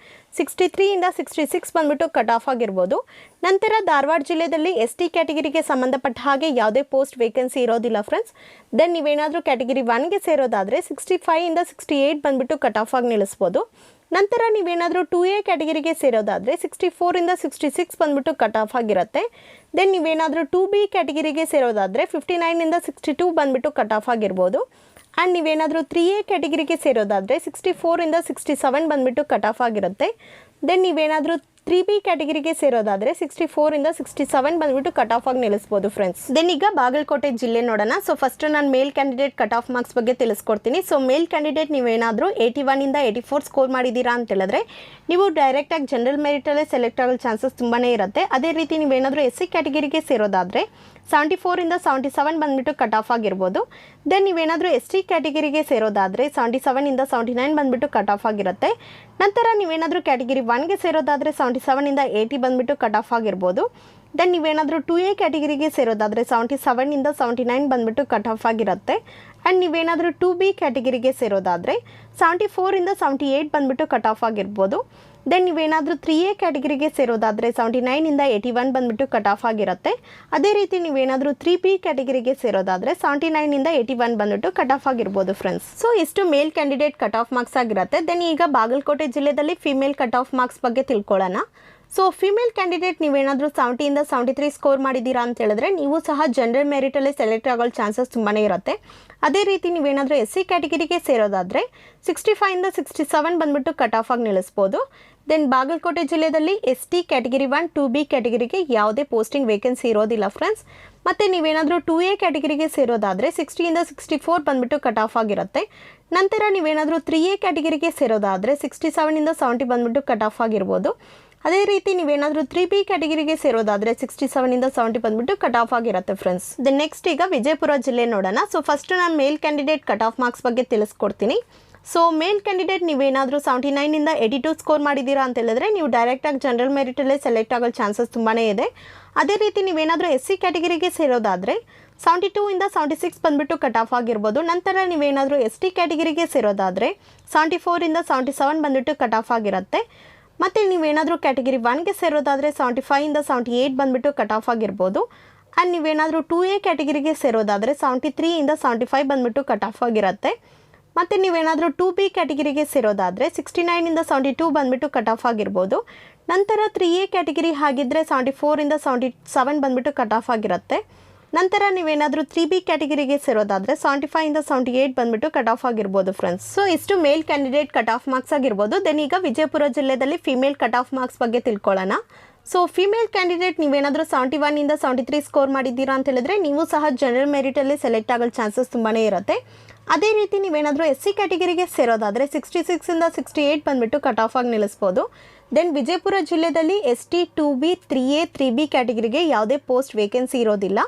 63 ಇಂದ 66 ಬಂದುಬಿಟ್ಟು ಕಟ್ ಆಫ್ ಆಗಿರ್ಬೋದು. ನಂತರ ಧಾರವಾಡ ಜಿಲ್ಲೆಯಲ್ಲಿ ST ಕ್ಯಾಟಗಿರಿಗೆ ಸಂಬಂಧಪಟ್ಟ ಹಾಗೆ ಯಾವುದೇ ಪೋಸ್ಟ್ ವೇಕೆನ್ಸಿ ಇರೋದಿಲ್ಲ ಫ್ರೆಂಡ್ಸ್. ದೆನ್ ನೀವೇನಾದರೂ ಕ್ಯಾಟಗಿರಿ 1ಗೆ ಸೇರೋದಾದರೆ 65 ಇಂದ 68 ಬಂದುಬಿಟ್ಟು ಕಟ್ ಆಫ್ ಆಗಿ ನಿಲ್ಲಿಸ್ಬೋದು. ನಂತರ ನೀವೇನಾದರೂ 2A ಕ್ಯಾಟಗಿರಿಗೆ ಸೇರೋದಾದರೆ 64 ಇಂದ 66 ಬಂದುಬಿಟ್ಟು ಕಟ್ ಆಫ್ ಆಗಿರುತ್ತೆ. ದೆನ್ ನೀವೇನಾದರೂ 2B ಕ್ಯಾಟಗಿರಿಗೆ ಸೇರೋದಾದರೆ 59 ಇಂದ 62 ಬಂದುಬಿಟ್ಟು ಕಟ್ ಆಫ್ ಆಗಿರ್ಬೋದು. ಆ್ಯಂಡ್ ನೀವೇನಾದರೂ 3A ಕ್ಯಾಟಗಿರಿಗೆ ಸೇರೋದಾದರೆ 64 ಇಂದ 67 ಬಂದುಬಿಟ್ಟು ಕಟ್ ಆಫ್ ಆಗಿರುತ್ತೆ. ದೆನ್ ನೀವೇನಾದರೂ 3B ಕ್ಯಾಟಗಿರಿಗೆ ಸೇರೋದಾದರೆ 64 ಇಂದ 67 ಬಂದುಬಿಟ್ಟು ಕಟ್ ಆಫ್ ಆಗಿ ನಿಲ್ಲಿಸ್ಬೋದು ಫ್ರೆಂಡ್ಸ್. ದೆನ್ ಈಗ ಬಾಗಲಕೋಟೆ ಜಿಲ್ಲೆ ನೋಡೋಣ. ಸೊ ಫಸ್ಟು ನಾನು ಮೇಲ್ ಕ್ಯಾಂಡಿಡೇಟ್ ಕಟ್ ಆಫ್ ಮಾರ್ಕ್ಸ್ ಬಗ್ಗೆ ತಿಳಿಸ್ಕೊಡ್ತೀನಿ. ಸೊ ಮೇಲ್ ಕ್ಯಾಂಡಿಡೇಟ್ ನೀವೇನಾದರೂ 81 ಇಂದ 84 ಸ್ಕೋರ್ ಮಾಡಿದ್ದೀರಾ ಅಂತ ಹೇಳಿದ್ರೆ ನೀವು ಡೈರೆಕ್ಟಾಗಿ ಜನರಲ್ ಮೆರಿಟಲ್ಲೇ ಸೆಲೆಕ್ಟ್ ಆಗೋ ಚಾನ್ಸಸ್ ತುಂಬಾ ಇರುತ್ತೆ. ಅದೇ ರೀತಿ ನೀವೇನಾದರೂ SC ಕ್ಯಾಟಗಿರಿಗೆ ಸೇರೋದಾದರೆ 74 ಇಂದ 77 ಬಂದುಬಿಟ್ಟು ಕಟ್ ಆಫ್ ಆಗಿರ್ಬೋದು. ದೆನ್ ನೀವೇನಾದರೂ ST ಕ್ಯಾಟಗಿರಿಗೆ ಸೇರೋದಾದರೆ 77 ಇಂದ 79 ಬಂದುಬಿಟ್ಟು ಕಟ್ ಆಫ್ ಆಗಿರುತ್ತೆ. ನಂತರ ನೀವೇನಾದರೂ ಕ್ಯಾಟಗಿರಿ 1ಗೆ ಸೇರೋದಾದರೆ 77 ಇಂದ 80 ಬಂದುಬಿಟ್ಟು ಕಟ್ ಆಫ್ ಆಗಿರ್ಬೋದು. ದೆನ್ ನೀವೇನಾದರೂ 2A ಕ್ಯಾಟಗಿರಿಗೆ ಸೇರೋದಾದರೆ 77 ಇಂದ 79 ಬಂದುಬಿಟ್ಟು ಕಟ್ ಆಫ್ ಆಗಿರುತ್ತೆ. ಆ್ಯಂಡ್ ನೀವೇನಾದರೂ 2B ಕ್ಯಾಟಗಿರಿಗೆ ಸೇರೋದಾದರೆ 74 ಇಂದ 78 ಬಂದುಬಿಟ್ಟು ಕಟ್ ಆಫ್ ಆಗಿರ್ಬೋದು. ದೆನ್ ನೀವೇನಾದರೂ 3A ಕ್ಯಾಟಗರಿಗೆ ಸೇರೋದಾದರೆ 79ಇಂದ 81 ಬಂದುಬಿಟ್ಟು ಕಟ್ ಆಫ್ ಆಗಿರುತ್ತೆ. ಅದೇ ರೀತಿ ನೀವೇನಾದರೂ 3B ಕ್ಯಾಟಗರಿಗೆ ಸೇರೋದಾದರೆ 79ಇಂದ 81 ಬಂದುಬಿಟ್ಟು ಕಟ್ ಆಫ್ ಆಗಿರ್ಬೋದು ಫ್ರೆಂಡ್ಸ್. ಸೊ ಇಷ್ಟು ಮೇಲ್ ಕ್ಯಾಂಡಿಡೇಟ್ ಕಟ್ ಆಫ್ ಮಾರ್ಕ್ಸ್ ಆಗಿರುತ್ತೆ. ದೆನ್ ಈಗ ಬಾಗಲಕೋಟೆ ಜಿಲ್ಲೆಯಲ್ಲಿ ಫಿಮೇಲ್ ಕಟ್ ಆಫ್ ಮಾರ್ಕ್ಸ್ ಬಗ್ಗೆ ತಿಳ್ಕೊಳ್ಳೋಣ. ಸೊ ಫಿಮೇಲ್ ಕ್ಯಾಂಡಿಡೇಟ್ ನೀವೇನಾದರೂ 70ಇಂದ 73 ಸ್ಕೋರ್ ಮಾಡಿದ್ದೀರಾ ಅಂತ ಹೇಳಿದ್ರೆ ನೀವು ಸಹ ಜನರಲ್ ಮೆರಿಟಲ್ಲಿ ಸೆಲೆಕ್ಟ್ ಆಗೋ ಚಾನ್ಸಸ್ ತುಂಬಾ ಇರುತ್ತೆ. ಅದೇ ರೀತಿ ನೀವೇನಾದರೂ SC ಕ್ಯಾಟಗರಿಗೆ ಸೇರೋದಾದರೆ 65ಇಂದ 67 ಬಂದುಬಿಟ್ಟು ಕಟ್ ಆಫ್ ಆಗಿ ನಿಲ್ಲಿಸ್ಬೋದು. ದೆನ್ ಬಾಗಲಕೋಟೆ ಜಿಲ್ಲೆಯಲ್ಲಿ ST ಕ್ಯಾಟಗರಿ 1 2B ಕ್ಯಾಟಗರಿಗೆ ಯಾವುದೇ ಪೋಸ್ಟಿಂಗ್ ವೇಕೆನ್ಸಿ ಇರೋದಿಲ್ಲ ಫ್ರೆಂಡ್ಸ್. ಮತ್ತು ನೀವೇನಾದರೂ 2A ಕ್ಯಾಟಗರಿಗೆ ಸೇರೋದಾದರೆ 60ಇಂದ 64 ಬಂದುಬಿಟ್ಟು ಕಟ್ ಆಫ್ ಆಗಿರುತ್ತೆ. ನಂತರ ನೀವೇನಾದರೂ 3A ಕ್ಯಾಟಗರಿಗೆ ಸೇರೋದಾದರೆ 67ಇಂದ 70 ಬಂದುಬಿಟ್ಟು ಕಟ್ ಆಫ್ ಆಗಿರ್ಬೋದು. ಅದೇ ರೀತಿ ನೀವೇನಾದರೂ 3B ಕ್ಯಾಟಗರಿಗೆ ಸೇರೋದಾದರೆ 67ಇಂದ 70 ಬಂದುಬಿಟ್ಟು ಕಟ್ ಆಫ್ ಆಗಿರುತ್ತೆ ಫ್ರೆಂಡ್ಸ್. ದೆನ್ ನೆಕ್ಸ್ಟ್ ಈಗ ವಿಜಯಪುರ ಜಿಲ್ಲೆ ನೋಡೋಣ. ಸೊ ಫಸ್ಟ್ ನಾನು ಮೇಲ್ ಕ್ಯಾಂಡಿಡೇಟ್ ಕಟ್ ಆಫ್ ಮಾರ್ಕ್ಸ್ ಬಗ್ಗೆ ತಿಳಿಸ್ಕೊಡ್ತೀನಿ. ಸೊ ಮೇಲ್ ಕ್ಯಾಂಡಿಡೇಟ್ ನೀವೇನಾದರೂ 79ಇಂದ 82 ಸ್ಕೋರ್ ಮಾಡಿದ್ದೀರಾ ಅಂತ ಹೇಳಿದ್ರೆ ನೀವು ಡೈರೆಕ್ಟಾಗಿ ಜನರಲ್ ಮೆರಿಟಲ್ಲೇ ಸೆಲೆಕ್ಟ್ ಆಗೋ ಚಾನ್ಸಸ್ ತುಂಬಾ ಇದೆ. ಅದೇ ರೀತಿ ನೀವೇನಾದರೂ SC ಕ್ಯಾಟಗರಿಗೆ ಸೇರೋದಾದರೆ 72ಇಂದ 76 ಬಂದುಬಿಟ್ಟು ಕಟ್ ಆಫ್ ಆಗಿರ್ಬೋದು. ನಂತರ ನೀವೇನಾದರೂ ST ಕ್ಯಾಟಗರಿಗೆ ಸೇರೋದಾದರೆ 74ಇಂದ 77 ಬಂದುಬಿಟ್ಟು ಕಟ್ ಆಫ್ ಆಗಿರುತ್ತೆ. ಮತ್ತು ನೀವೇನಾದರೂ ಕ್ಯಾಟಗರಿ 1ಗೆ ಸೇರೋದಾದರೆ 75ಇಂದ 78 ಬಂದುಬಿಟ್ಟು ಕಟ್ ಆಫ್ ಆಗಿರ್ಬೋದು. ಆ್ಯಂಡ್ ನೀವೇನಾದರೂ 2A ಕ್ಯಾಟಗರಿಗೆ ಸೇರೋದಾದರೆ 73ಇಂದ 75 ಬಂದುಬಿಟ್ಟು ಕಟ್ ಆಫ್ ಆಗಿರುತ್ತೆ. ಮತ್ತು ನೀವೇನಾದರೂ 2B ಕ್ಯಾಟಗರಿಗೆ ಸೇರೋದಾದರೆ 69ಇಂದ 72 ಬಂದುಬಿಟ್ಟು ಕಟ್ ಆಫ್ ಆಗಿರ್ಬೋದು. ನಂತರ 3A ಕ್ಯಾಟಗರಿ ಆಗಿದ್ದರೆ 74ಇಂದ 77 ಬಂದುಬಿಟ್ಟು ಕಟ್ ಆಫ್ ಆಗಿರುತ್ತೆ. ನಂತರ ನೀವೇನಾದರೂ 3B ಕ್ಯಾಟಗರಿಗೆ ಸೇರೋದಾದರೆ 75ಇಂದ 78 ಬಂದುಬಿಟ್ಟು ಕಟ್ ಆಫ್ ಆಗಿರ್ಬೋದು ಫ್ರೆಂಡ್ಸ್. ಸೊ ಇಷ್ಟು ಮೇಲ್ ಕ್ಯಾಂಡಿಡೇಟ್ ಕಟ್ ಆಫ್ ಮಾರ್ಕ್ಸ್ ಆಗಿರ್ಬೋದು. ದೆನ್ ಈಗ ವಿಜಯಪುರ ಜಿಲ್ಲೆಯಲ್ಲಿ ಫಿಮೇಲ್ ಕಟ್ ಆಫ್ ಮಾರ್ಕ್ಸ್ ಬಗ್ಗೆ ತಿಳ್ಕೊಳ್ಳೋಣ. ಸೊ ಫಿಮೇಲ್ ಕ್ಯಾಂಡಿಡೇಟ್ ನೀವೇನಾದರೂ 71ಇಂದ 73 ಸ್ಕೋರ್ ಮಾಡಿದ್ದೀರಾ ಅಂತ ಹೇಳಿದ್ರೆ ನೀವು ಸಹ ಜನರಲ್ ಮೆರಿಟಲ್ಲಿ ಸೆಲೆಕ್ಟ್ ಆಗೋ ಚಾನ್ಸಸ್ ತುಂಬಾ ಇರುತ್ತೆ. ಅದೇ ರೀತಿ ನೀವೇನಾದರೂ SC ಕ್ಯಾಟಗರಿಗೆ ಸೇರೋದಾದರೆ 66ಇಂದ 68 ಬಂದುಬಿಟ್ಟು ಕಟ್ ಆಫ್ ಆಗಿ ನಿಲ್ಲಿಸ್ಬೋದು. ದೆನ್ ವಿಜಯಪುರ ಜಿಲ್ಲೆಯಲ್ಲಿ ST 2B 3A 3B ಕ್ಯಾಟಗರಿಗೆ ಯಾವುದೇ ಪೋಸ್ಟ್ ವೇಕೆನ್ಸಿ ಇರೋದಿಲ್ಲ.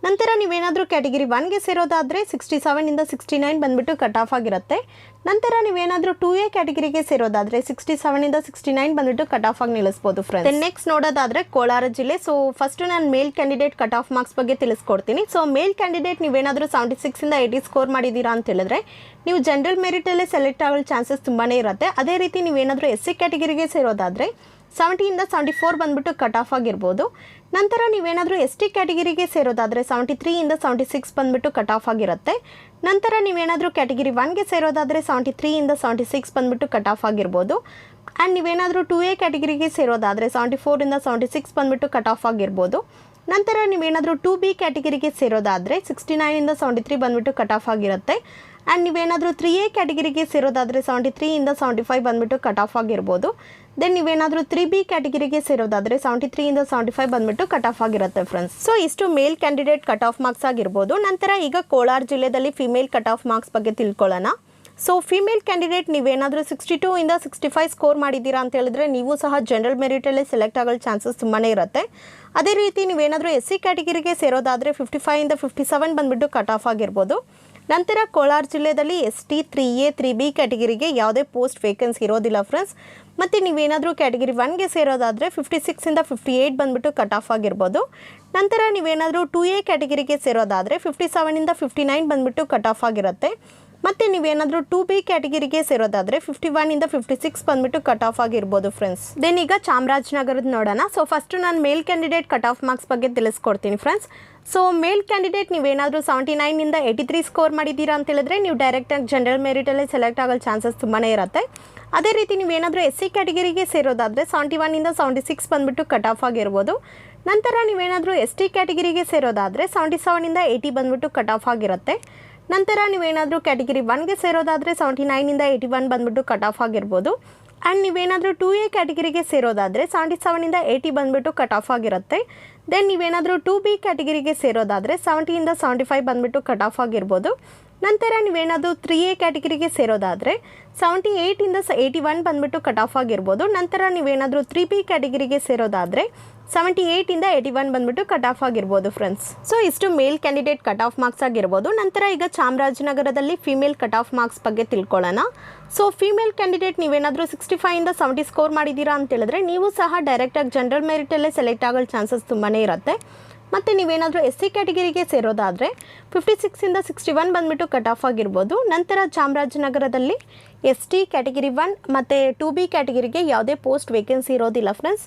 ನಂತರ ನೀವೇನಾದರೂ ಕ್ಯಾಟಗರಿ 1ಗೆ ಸೇರೋದಾದರೆ 67ಇಂದ 69 ಬಂದುಬಿಟ್ಟು ಕಟ್ ಆಫ್ ಆಗಿರುತ್ತೆ. ನಂತರ ನೀವೇನಾದರೂ 2A ಕ್ಯಾಟಗರಿಗೆ ಸೇರೋದಾದರೆ 67ಇಂದ 69 ಬಂದುಬಿಟ್ಟು ಕಟ್ ಆಫ್ ಆಗಿ ನಿಲ್ಲಿಸ್ಬೋದು ಫ್ರೆಂಡ್ಸ್. ದೆನ್ ನೆಕ್ಸ್ಟ್ ನೋಡೋದಾದರೆ ಕೋಲಾರ ಜಿಲ್ಲೆ. ಸೊ ಫಸ್ಟು ನಾನು ಮೇಲ್ ಕ್ಯಾಂಡಿಡೇಟ್ ಕಟ್ ಆಫ್ ಮಾರ್ಕ್ಸ್ ಬಗ್ಗೆ ತಿಳಿಸ್ಕೊಡ್ತೀನಿ. ಸೊ ಮೇಲ್ ಕ್ಯಾಂಡಿಡೇಟ್ ನೀವೇನಾದರೂ 76ಇಂದ 80 ಸ್ಕೋರ್ ಮಾಡಿದ್ದೀರಾ ಅಂತ ಹೇಳಿದ್ರೆ ನೀವು ಜನರಲ್ ಮೆರಿಟಲ್ಲೇ ಸೆಲೆಕ್ಟ್ ಆಗೋ ಚಾನ್ಸಸ್ ತುಂಬಾ ಇರುತ್ತೆ. ಅದೇ ರೀತಿ ನೀವೇನಾದರೂ SC ಕ್ಯಾಟಗರಿಗೆ ಸೇರೋದಾದರೆ 70ಇಂದ 74 ಬಂದುಬಿಟ್ಟು ಕಟ್ ಆಫ್ ಆಗಿರ್ಬೋದು. ನಂತರ ನೀವೇನಾದರೂ ST ಕ್ಯಾಟಗರಿಗೆ ಸೇರೋದಾದರೆ 73ಇಂದ 76 ಬಂದುಬಿಟ್ಟು ಕಟ್ ಆಫ್ ಆಗಿರುತ್ತೆ. ನಂತರ ನೀವೇನಾದರೂ ಕ್ಯಾಟಗರಿ 1ಗೆ ಸೇರೋದಾದರೆ 73ಇಂದ 76 ಬಂದುಬಿಟ್ಟು ಕಟ್ ಆಫ್ ಆಗಿರ್ಬೋದು. ಆ್ಯಂಡ್ ನೀವೇನಾದರೂ 2A ಕ್ಯಾಟಗರಿಗೆ ಸೇರೋದಾದರೆ 74ಇಂದ 76 ಬಂದುಬಿಟ್ಟು ಕಟ್ ಆಫ್ ಆಗಿರ್ಬೋದು. ನಂತರ ನೀವೇನಾದರೂ 2B ಕ್ಯಾಟಗರಿಗೆ ಸೇರೋದಾದರೆ 69ಇಂದ 73 ಬಂದುಬಿಟ್ಟು ಕಟ್ ಆಫ್ ಆಗಿರುತ್ತೆ. ಆ್ಯಂಡ್ ನೀವೇನಾದರೂ 3A ಕ್ಯಾಟಗರಿಗೆ ಸೇರೋದಾದರೆ 73ಇಂದ 75 ಬಂದುಬಿಟ್ಟು ಕಟ್ ಆಫ್ ಆಗಿರ್ಬೋದು. ದೆನ್ ನೀವೇನಾದರೂ 3B ಕ್ಯಾಟಗರಿಗೆ ಸೇರೋದಾದರೆ 73ಇಂದ 75 ಬಂದುಬಿಟ್ಟು ಕಟ್ ಆಫ್ ಆಗಿರುತ್ತೆ ಫ್ರೆಂಡ್ಸ್. ಸೊ ಇಷ್ಟು ಮೇಲ್ ಕ್ಯಾಂಡಿಡೇಟ್ ಕಟ್ ಆಫ್ ಮಾರ್ಕ್ಸ್ ಆಗಿರ್ಬೋದು. ನಂತರ ಈಗ ಕೋಲಾರ ಜಿಲ್ಲೆಯಲ್ಲಿ ಫಿಮೇಲ್ ಕಟ್ ಆಫ್ ಮಾರ್ಕ್ಸ್ ಬಗ್ಗೆ ತಿಳ್ಕೊಳ್ಳೋಣ. ಸೊ ಫಿಮೇಲ್ ಕ್ಯಾಂಡಿಡೇಟ್ ನೀವೇನಾದರೂ 62ಇಂದ 65 ಸ್ಕೋರ್ ಮಾಡಿದ್ದೀರಾ ಅಂತ ಹೇಳಿದ್ರೆ ನೀವು ಸಹ ಜನರಲ್ ಮೆರಿಟಲ್ಲೇ ಸೆಲೆಕ್ಟ್ ಆಗೋ ಚಾನ್ಸಸ್ ತುಂಬಾ ಇರುತ್ತೆ. ಅದೇ ರೀತಿ ನೀವೇನಾದರೂ SC ಕ್ಯಾಟಗರಿಗೆ ಸೇರೋದಾದರೆ 55ಇಂದ 57 ಬಂದುಬಿಟ್ಟು ಕಟ್ ಆಫ್ ಆಗಿರ್ಬೋದು. ನಂತರ ಕೋಲಾರ ಜಿಲ್ಲೆಯಲ್ಲಿ ST 3A 3B ಕ್ಯಾಟಗರಿಗೆ ಯಾವುದೇ ಪೋಸ್ಟ್ ವೇಕೆನ್ಸಿ ಇರೋದಿಲ್ಲ ಫ್ರೆಂಡ್ಸ್. ಮತ್ತು ನೀವೇನಾದರೂ ಕ್ಯಾಟಗರಿ 1ಗೆ ಸೇರೋದಾದರೆ 56ಇಂದ 58 ಬಂದುಬಿಟ್ಟು ಕಟ್ ಆಫ್ ಆಗಿರ್ಬೋದು. ನಂತರ ನೀವೇನಾದರೂ 2A ಕ್ಯಾಟಗರಿಗೆ ಸೇರೋದಾದರೆ 57ಇಂದ 59 ಬಂದುಬಿಟ್ಟು ಕಟ್ ಆಫ್ ಆಗಿರುತ್ತೆ. ಮತ್ತು ನೀವೇನಾದರೂ 2B ಕ್ಯಾಟಗರಿಗೆ ಸೇರೋದಾದರೆ 51ಇಂದ 56 ಬಂದುಬಿಟ್ಟು ಕಟ್ ಆಫ್ ಆಗಿರ್ಬೋದು ಫ್ರೆಂಡ್ಸ್. ದೆನ್ ಈಗ ಚಾಮರಾಜನಗರದ ನೋಡೋಣ. ಸೊ ಫಸ್ಟು ನಾನು ಮೇಲ್ ಕ್ಯಾಂಡಿಡೇಟ್ ಕಟ್ ಆಫ್ ಮಾರ್ಕ್ಸ್ ಬಗ್ಗೆ ತಿಳಿಸ್ಕೊಡ್ತೀನಿ ಫ್ರೆಂಡ್ಸ್. ಸೊ ಮೇಲ್ ಕ್ಯಾಂಡಿಡೇಟ್ ನೀವೇನಾದರೂ 79ಇಂದ 83 ಸ್ಕೋರ್ ಮಾಡಿದ್ದೀರಾ ಅಂತ ಹೇಳಿದ್ರೆ ನೀವು ಡೈರೆಕ್ಟಾಗಿ ಜನರಲ್ ಮೆರಿಟಲ್ಲೇ ಸೆಲೆಕ್ಟ್ ಆಗೋ ಚಾನ್ಸಸ್ ತುಂಬಾ ಇರುತ್ತೆ. ಅದೇ ರೀತಿ ನೀವೇನಾದರೂ SC ಕ್ಯಾಟಗರಿಗೆ ಸೇರೋದಾದರೆ 71ಇಂದ 76 ಬಂದುಬಿಟ್ಟು ಕಟ್ ಆಫ್ ಆಗಿರ್ಬೋದು. ನಂತರ ನೀವೇನಾದರೂ ST ಕ್ಯಾಟಗರಿಗೆ ಸೇರೋದಾದರೆ 77ಇಂದ 80 ಬಂದುಬಿಟ್ಟು ಕಟ್ ಆಫ್ ಆಗಿರುತ್ತೆ. ನಂತರ ನೀವೇನಾದರೂ ಕ್ಯಾಟಗರಿ 1ಗೆ ಸೇರೋದಾದರೆ 79ಇಂದ 81 ಬಂದುಬಿಟ್ಟು ಕಟ್ ಆಫ್ ಆಗಿರ್ಬೋದು. ಆ್ಯಂಡ್ ನೀವೇನಾದರೂ 2A ಕ್ಯಾಟಗರಿಗೆ ಸೇರೋದಾದರೆ 77ಇಂದ 80 ಬಂದುಬಿಟ್ಟು ಕಟ್ ಆಫ್ ಆಗಿರುತ್ತೆ. ದೆನ್ ನೀವೇನಾದರೂ 2B ಕ್ಯಾಟಗರಿಗೆ ಸೇರೋದಾದರೆ 70ಇಂದ 75 ಬಂದುಬಿಟ್ಟು ಕಟ್ ಆಫ್ ಆಗಿರ್ಬೋದು. ನಂತರ ನೀವೇನಾದರೂ 3A ಕ್ಯಾಟಗರಿಗೆ ಸೇರೋದಾದರೆ 78ಇಂದ 81 ಬಂದುಬಿಟ್ಟು ಕಟ್ ಆಫ್ ಆಗಿರ್ಬೋದು. ನಂತರ ನೀವೇನಾದರೂ 3B ಕ್ಯಾಟಗರಿಗೆ ಸೇರೋದಾದರೆ 78ಇಂದ 81 ಬಂದುಬಿಟ್ಟು ಕಟ್ ಆಫ್ ಆಗಿರ್ಬೋದು ಫ್ರೆಂಡ್ಸ್. ಸೊ ಇಷ್ಟು ಮೇಲ್ ಕ್ಯಾಂಡಿಡೇಟ್ ಕಟ್ ಆಫ್ ಮಾರ್ಕ್ಸ್ ಆಗಿರ್ಬೋದು. ನಂತರ ಈಗ ಚಾಮರಾಜನಗರದಲ್ಲಿ ಫಿಮೇಲ್ ಕಟ್ ಆಫ್ ಮಾರ್ಕ್ಸ್ ಬಗ್ಗೆ ತಿಳ್ಕೊಳ್ಳೋಣ. ಸೊ ಫಿಮೇಲ್ ಕ್ಯಾಂಡಿಡೇಟ್ ನೀವೇನಾದರೂ 65ಇಂದ 70 ಸ್ಕೋರ್ ಮಾಡಿದ್ದೀರಾ ಅಂತ ಹೇಳಿದ್ರೆ ನೀವು ಸಹ ಡೈರೆಕ್ಟಾಗಿ ಜನರಲ್ ಮೆರಿಟಲ್ಲೇ ಸೆಲೆಕ್ಟ್ ಆಗೋ ಚಾನ್ಸಸ್ ತುಂಬಾ ಇರುತ್ತೆ. ಮತ್ತು ನೀವೇನಾದರೂ ಎಸ್ ಸಿ ಕ್ಯಾಟಗಿರಿಗೆ ಸೇರೋದಾದರೆ 56ಇಂದ 61 ಬಂದುಬಿಟ್ಟು ಕಟ್ ಆಫ್ ಆಗಿರ್ಬೋದು. ನಂತರ ಚಾಮರಾಜನಗರದಲ್ಲಿ ಎಸ್ ಟಿ ಕ್ಯಾಟಗಿರಿ 1 ಮತ್ತು 2B ಕ್ಯಾಟಗಿರಿಗೆ ಯಾವುದೇ ಪೋಸ್ಟ್ ವೇಕೆನ್ಸಿ ಇರೋದಿಲ್ಲ ಫ್ರೆಂಡ್ಸ್.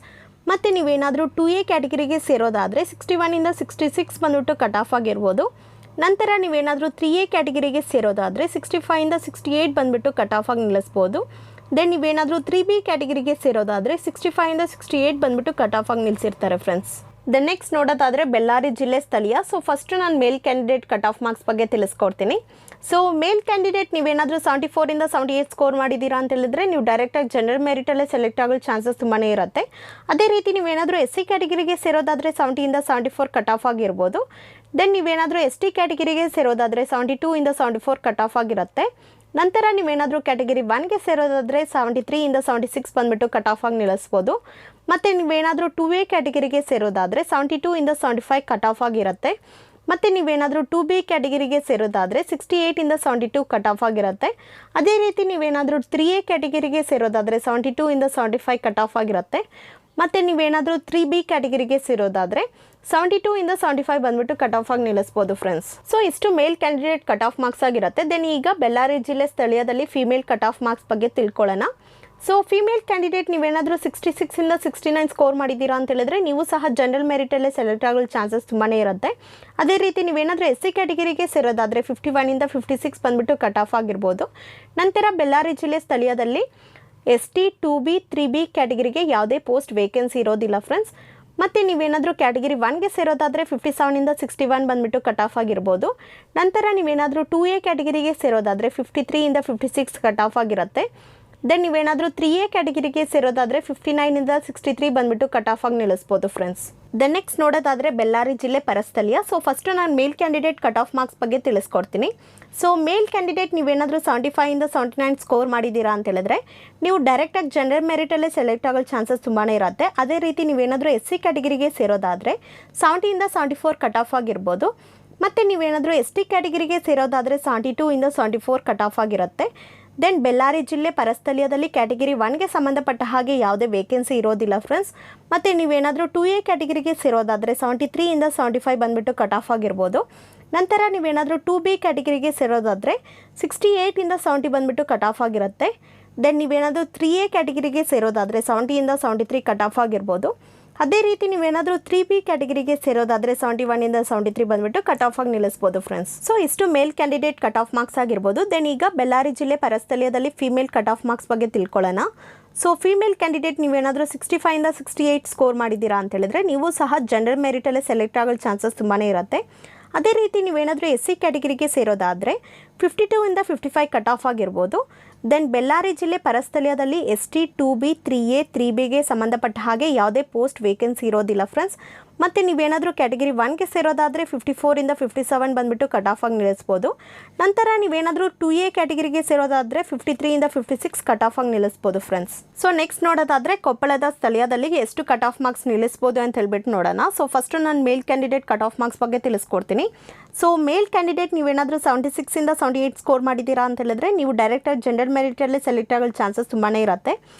ಮತ್ತು ನೀವೇನಾದರೂ 2A ಕ್ಯಾಟಗಿರಿಗೆ ಸೇರೋದಾದರೆ 61ಇಂದ 66 ಬಂದುಬಿಟ್ಟು ಕಟ್ ಆಫ್ ಆಗಿರ್ಬೋದು. ನಂತರ ನೀವೇನಾದರೂ 3A ಕ್ಯಾಟಗಿರಿಗೆ ಸೇರೋದಾದರೆ 65ಇಂದ 68 ಬಂದುಬಿಟ್ಟು ಕಟ್ ಆಫ್ ಆಗಿ ನಿಲ್ಲಿಸ್ಬೋದು. ದೆನ್ ನೀವೇನಾದರೂ 3B ಕ್ಯಾಟಗಿರಿಗೆ ಸೇರೋದಾದರೆ 65ಇಂದ 68 ಬಂದುಬಿಟ್ಟು ಕಟ್ ಆಫ್ ಆಗಿ ನಿಲ್ಲಿಸಿರ್ತಾರೆ ಫ್ರೆಂಡ್ಸ್. ದೆನ್ ನೆಕ್ಸ್ಟ್ ನೋಡೋದಾದರೆ ಬೆಳ್ಳಾರಿ ಜಿಲ್ಲೆ ಸ್ಥಳೀಯ. ಸೊ ಫಸ್ಟು ನಾನು ಮೇಲ್ ಕ್ಯಾಂಡಿಡೇಟ್ ಕಟ್ ಆಫ್ ಮಾರ್ಕ್ಸ್ ಬಗ್ಗೆ ತಿಳಿಸ್ಕೊಡ್ತೀನಿ. ಸೊ ಮೇಲ್ ಕ್ಯಾಂಡಿಡೇಟ್ ನೀವೇನಾದರೂ 74ಇಂದ 78 ಸ್ಕೋರ್ ಮಾಡಿದ್ದೀರಾ ಅಂತ ಹೇಳಿದ್ರೆ ನೀವು ಡೈರೆಕ್ಟಾಗಿ ಜನರಲ್ ಮೆರಿಟಲ್ಲೇ ಸೆಲೆಕ್ಟ್ ಆಗೋ ಚಾನ್ಸಸ್ ತುಂಬಾ ಇರುತ್ತೆ. ಅದೇ ರೀತಿ ನೀವೇನಾದರೂ ಎಸ್ ಸಿ ಕ್ಯಾಟಗಿರಿಗೆ ಸೇರೋದಾದರೆ 70ಇಂದ 74 ಕಟ್ ಆಫ್ ಆಗಿರ್ಬೋದು. ದೆನ್ ನೀವೇನಾದರೂ ಎಸ್ ಟಿ ಕ್ಯಾಟಗಿರಿಗೆ ಸೇರೋದಾದರೆ 72ಇಂದ 74 ಕಟ್ ಆಫ್ ಆಗಿರುತ್ತೆ. ನಂತರ ನೀವೇನಾದರೂ ಕ್ಯಾಟಗಿರಿ 1ಗೆ ಸೇರೋದಾದರೆ 73ಇಂದ 76 ಬಂದುಬಿಟ್ಟು ಕಟ್ ಆಫ್ ಆಗಿ ನಿಲ್ಲಿಸ್ಬೋದು. ಮತ್ತು ನೀವೇನಾದರೂ 2A ಕ್ಯಾಟಗಿರಿಗೆ ಸೇರೋದಾದರೆ 72ಇಂದ 75 ಕಟ್ ಆಫ್ ಆಗಿರುತ್ತೆ. ಮತ್ತು ನೀವೇನಾದರೂ 2B ಕ್ಯಾಟಗಿರಿಗೆ ಸೇರೋದಾದರೆ 68ಇಂದ 72 ಕಟ್ ಆಫ್ ಆಗಿರುತ್ತೆ. ಅದೇ ರೀತಿ ನೀವೇನಾದರೂ 3A ಕ್ಯಾಟಗಿರಿಗೆ ಸೇರೋದಾದರೆ 72ಇಂದ 75 ಕಟ್ ಆಫ್ ಆಗಿರುತ್ತೆ. ಮತ್ತು ನೀವೇನಾದರೂ 3B ಕ್ಯಾಟಗಿರಿಗೆ ಸೇರೋದಾದರೆ 72ಇಂದ 75 ಬಂದುಬಿಟ್ಟು ಕಟ್ ಆಫ್ ಆಗಿ ನಿಲ್ಲಿಸ್ಬೋದು ಫ್ರೆಂಡ್ಸ್. ಸೊ ಇಷ್ಟು ಮೇಲ್ ಕ್ಯಾಂಡಿಡೇಟ್ ಕಟ್ ಆಫ್ ಮಾರ್ಕ್ಸ್ ಆಗಿರುತ್ತೆ. ದೆನ್ ಈಗ ಬೆಳ್ಳಾರಿ ಜಿಲ್ಲೆ ಸ್ಥಳೀಯದಲ್ಲಿ ಫಿಮೇಲ್ ಕಟ್ ಆಫ್ ಮಾರ್ಕ್ಸ್ ಬಗ್ಗೆ ತಿಳ್ಕೊಳ್ಳೋಣ. ಸೊ ಫಿಮೇಲ್ ಕ್ಯಾಂಡಿಡೇಟ್ ನೀವೇನಾದರೂ 66ಇಂದ 69 ಸ್ಕೋರ್ ಮಾಡಿದ್ದೀರಾ ಅಂತ ಹೇಳಿದ್ರೆ ನೀವು ಸಹ ಜನರಲ್ ಮೆರಿಟಲ್ಲೇ ಸೆಲೆಕ್ಟ್ ಆಗೋ ಚಾನ್ಸಸ್ ತುಂಬಾ ಇರುತ್ತೆ. ಅದೇ ರೀತಿ ನೀವೇನಾದರೂ ಎಸ್ ಸಿ ಕ್ಯಾಟಗಿರಿಗೆ ಸೇರೋದಾದರೆ 51ಇಂದ 56 ಬಂದುಬಿಟ್ಟು ಕಟ್ ಆಫ್ ಆಗಿರ್ಬೋದು. ನಂತರ ಬೆಳ್ಳಾರಿ ಜಿಲ್ಲೆ ಸ್ಥಳೀಯದಲ್ಲಿ ಎಸ್ ಟಿ 2B 3B ಕ್ಯಾಟಗಿರಿಗೆ ಯಾವುದೇ ಪೋಸ್ಟ್ ವೇಕೆನ್ಸಿ ಇರೋದಿಲ್ಲ ಫ್ರೆಂಡ್ಸ್. ಮತ್ತು ನೀವೇನಾದರೂ ಕ್ಯಾಟಗಿರಿ 1ಗೆ ಸೇರೋದಾದರೆ 57ಇಂದ 61 ಬಂದುಬಿಟ್ಟು ಕಟ್ ಆಫ್ ಆಗಿರ್ಬೋದು. ನಂತರ ನೀವೇನಾದರೂ 2A ಕ್ಯಾಟಗಿರಿಗೆ ಸೇರೋದಾದರೆ 53ಇಂದ 56 ಕಟ್ ಆಫ್ ಆಗಿರುತ್ತೆ. ದೆನ್ ನೀವೇನಾದರೂ 3A ಕ್ಯಾಟಗಿರಿಗೆ ಸೇರೋದಾದರೆ 59ಇಂದ 63 ಬಂದುಬಿಟ್ಟು ಕಟ್ ಆಫ್ ಆಗಿ ನಿಲ್ಲಿಸ್ಬೋದು ಫ್ರೆಂಡ್ಸ್. ದೆನ್ ನೆಕ್ಸ್ಟ್ ನೋಡೋದಾದರೆ ಬೆಳ್ಳಾರಿ ಜಿಲ್ಲೆ ಪರಸ್ಥಳೀಯ. ಸೊ ಫಸ್ಟು ನಾನು ಮೇಲ್ ಕ್ಯಾಂಡಿಡೇಟ್ ಕಟ್ ಆಫ್ ಮಾರ್ಕ್ಸ್ ಬಗ್ಗೆ ತಿಳಿಸ್ಕೊಡ್ತೀನಿ. ಸೊ ಮೇಲ್ ಕ್ಯಾಂಡಿಡೇಟ್ ನೀವೇನಾದರೂ 75ಇಂದ 79 ಸ್ಕೋರ್ ಮಾಡಿದ್ದೀರಾ ಅಂತ ಹೇಳಿದ್ರೆ ನೀವು ಡೈರೆಕ್ಟಾಗಿ ಜನರಲ್ ಮೆರಿಟಲ್ಲೇ ಸೆಲೆಕ್ಟ್ ಆಗೋ ಚಾನ್ಸಸ್ ತುಂಬಾ ಇರುತ್ತೆ. ಅದೇ ರೀತಿ ನೀವೇನಾದರೂ ಎಸ್ ಸಿ ಕ್ಯಾಟಗಿರಿಗೆ ಸೇರೋದಾದರೆ 70ಇಂದ 74 ಕಟ್ ಆಫ್ ಆಗಿರ್ಬೋದು. ಮತ್ತು ನೀವೇನಾದರೂ ಎಸ್ ಟಿ ಕ್ಯಾಟಗಿರಿಗೆ ಸೇರೋದಾದರೆ 72ಇಂದ 74 ಕಟ್ ಆಫ್ ಆಗಿರುತ್ತೆ. ದೆನ್ ಬೆಳ್ಳಾರಿ ಜಿಲ್ಲೆ ಪರಸ್ಥಳೀಯದಲ್ಲಿ ಕ್ಯಾಟಗಿರಿ 1ಗೆ ಸಂಬಂಧಪಟ್ಟ ಹಾಗೆ ಯಾವುದೇ ವೇಕೆನ್ಸಿ ಇರೋದಿಲ್ಲ ಫ್ರೆಂಡ್ಸ್. ಮತ್ತು ನೀವೇನಾದರೂ 2A ಕ್ಯಾಟಗಿರಿಗೆ ಸೇರೋದಾದರೆ 73ಇಂದ 75 ಬಂದುಬಿಟ್ಟು ಕಟ್ ಆಫ್ ಆಗಿರ್ಬೋದು. ನಂತರ ನೀವೇನಾದರೂ 2B ಕ್ಯಾಟಗಿರಿಗೆ ಸೇರೋದಾದರೆ 68ಇಂದ 70 ಬಂದುಬಿಟ್ಟು ಕಟ್ ಆಫ್ ಆಗಿರುತ್ತೆ. ದೆನ್ ನೀವೇನಾದರೂ 3A ಕ್ಯಾಟಗಿರಿಗೆ ಸೇರೋದಾದರೆ 70ಇಂದ 73 ಕಟ್ ಆಫ್ ಆಗಿರ್ಬೋದು. ಅದೇ ರೀತಿ ನೀವೇನಾದರೂ 3B ಕ್ಯಾಟಗಿರಿಗೆ ಸೇರೋದಾದರೆ 71ಇಂದ 73 ಬಂದುಬಿಟ್ಟು ಕಟ್ ಆಫ್ ಆಗಿ ನಿಲ್ಲಿಸ್ಬೋದು ಫ್ರೆಂಡ್ಸ್. ಸೊ ಇಷ್ಟು ಮೇಲ್ ಕ್ಯಾಂಡಿಡೇಟ್ ಕಟ್ ಆಫ್ ಮಾರ್ಕ್ಸ್ ಆಗಿರ್ಬೋದು. ದೆನ್ ಈಗ ಬೆಳ್ಳಾರಿ ಜಿಲ್ಲೆ ಪರಸ್ಥಳೀಯದಲ್ಲಿ ಫಿಮೇಲ್ ಕಟ್ ಆಫ್ ಮಾರ್ಕ್ಸ್ ಬಗ್ಗೆ ತಿಳ್ಕೊಳ್ಳೋಣ. ಸೊ ಫಿಮೇಲ್ ಕ್ಯಾಂಡಿಡೇಟ್ ನೀವೇನಾದರೂ 65ಇಂದ 68 ಸ್ಕೋರ್ ಮಾಡಿದ್ದೀರಾ ಅಂತ ಹೇಳಿದ್ರೆ ನೀವು ಸಹ ಜನರಲ್ ಮೆರಿಟಲ್ಲೇ ಸೆಲೆಕ್ಟ್ ಆಗೋ ಚಾನ್ಸಸ್ ತುಂಬಾ ಇರುತ್ತೆ. ಅದೇ ರೀತಿ ನೀವೇನಾದರೂ ಎಸ್ ಸಿ ಕ್ಯಾಟಗಿರಿಗೆ ಸೇರೋದಾದರೆ 52ಇಂದ 55 ಕಟ್ ಆಫ್ ಆಗಿರ್ಬೋದು. ದೆನ್ ಬೆಳ್ಳಾರಿ ಜಿಲ್ಲೆ ಪರಸ್ಥಳೀಯದಲ್ಲಿ ಎಸ್ ಟಿ 2B 3A 3Bಗೆ ಸಂಬಂಧಪಟ್ಟ ಹಾಗೆ ಯಾವುದೇ ಪೋಸ್ಟ್ ವೇಕೆನ್ಸಿ ಇರೋದಿಲ್ಲ ಫ್ರೆಂಡ್ಸ್. ಮತ್ತು ನೀವೇನಾದರೂ ಕ್ಯಾಟಗಿರಿ 1ಗೆ ಸೇರೋದಾದರೆ 54ಇಂದ 57 ಬಂದುಬಿಟ್ಟು ಕಟ್ ಆಫ್ ಆಗಿ ನಿಲ್ಲಿಸ್ಬೋದು. ನಂತರ ನೀವೇನಾದರೂ 2A ಕ್ಯಾಟಗಿರಿಗೆ ಸೇರೋದಾದರೆ 53ಇಂದ 56 ಕಟ್ ಆಫ್ ಆಗಿ ನಿಲ್ಲಿಸ್ಬೋದು ಫ್ರೆಂಡ್ಸ್. ಸೊ ನೆಕ್ಸ್ಟ್ ನೋಡೋದಾದರೆ ಕೊಪ್ಪಳದ ಸ್ಥಳೀಯದಲ್ಲಿ ಎಷ್ಟು ಕಟ್ ಆಫ್ ಮಾರ್ಕ್ಸ್ ನಿಲ್ಲಿಸ್ಬೋದು ಅಂತ ಹೇಳ್ಬಿಟ್ಟು ನೋಡೋಣ. ಸೊ ಫಸ್ಟು ನಾನು ಮೇಲ್ ಕ್ಯಾಂಡಿಡೇಟ್ ಕಟ್ ಆಫ್ ಮಾರ್ಕ್ಸ್ ಬಗ್ಗೆ ತಿಳಿಸ್ಕೊಡ್ತೀನಿ. ಸೊ ಮೇಲ್ ಕ್ಯಾಂಡಿಡೇಟ್ ನೀವೇನಾದರೂ 76ಇಂದ 78 ಸ್ಕೋರ್ ಮಾಡಿದ್ದೀರಾ ಅಂತ ಹೇಳಿದ್ರೆ ನೀವು ಡೈರೆಕ್ಟಾಗಿ ಜನರಲ್ ಮೆರಿಟಲ್ಲೇ ಸೆಲೆಕ್ಟ್ ಆಗೋ ಚಾನ್ಸಸ್ ತುಂಬಾ ಇರುತ್ತೆ.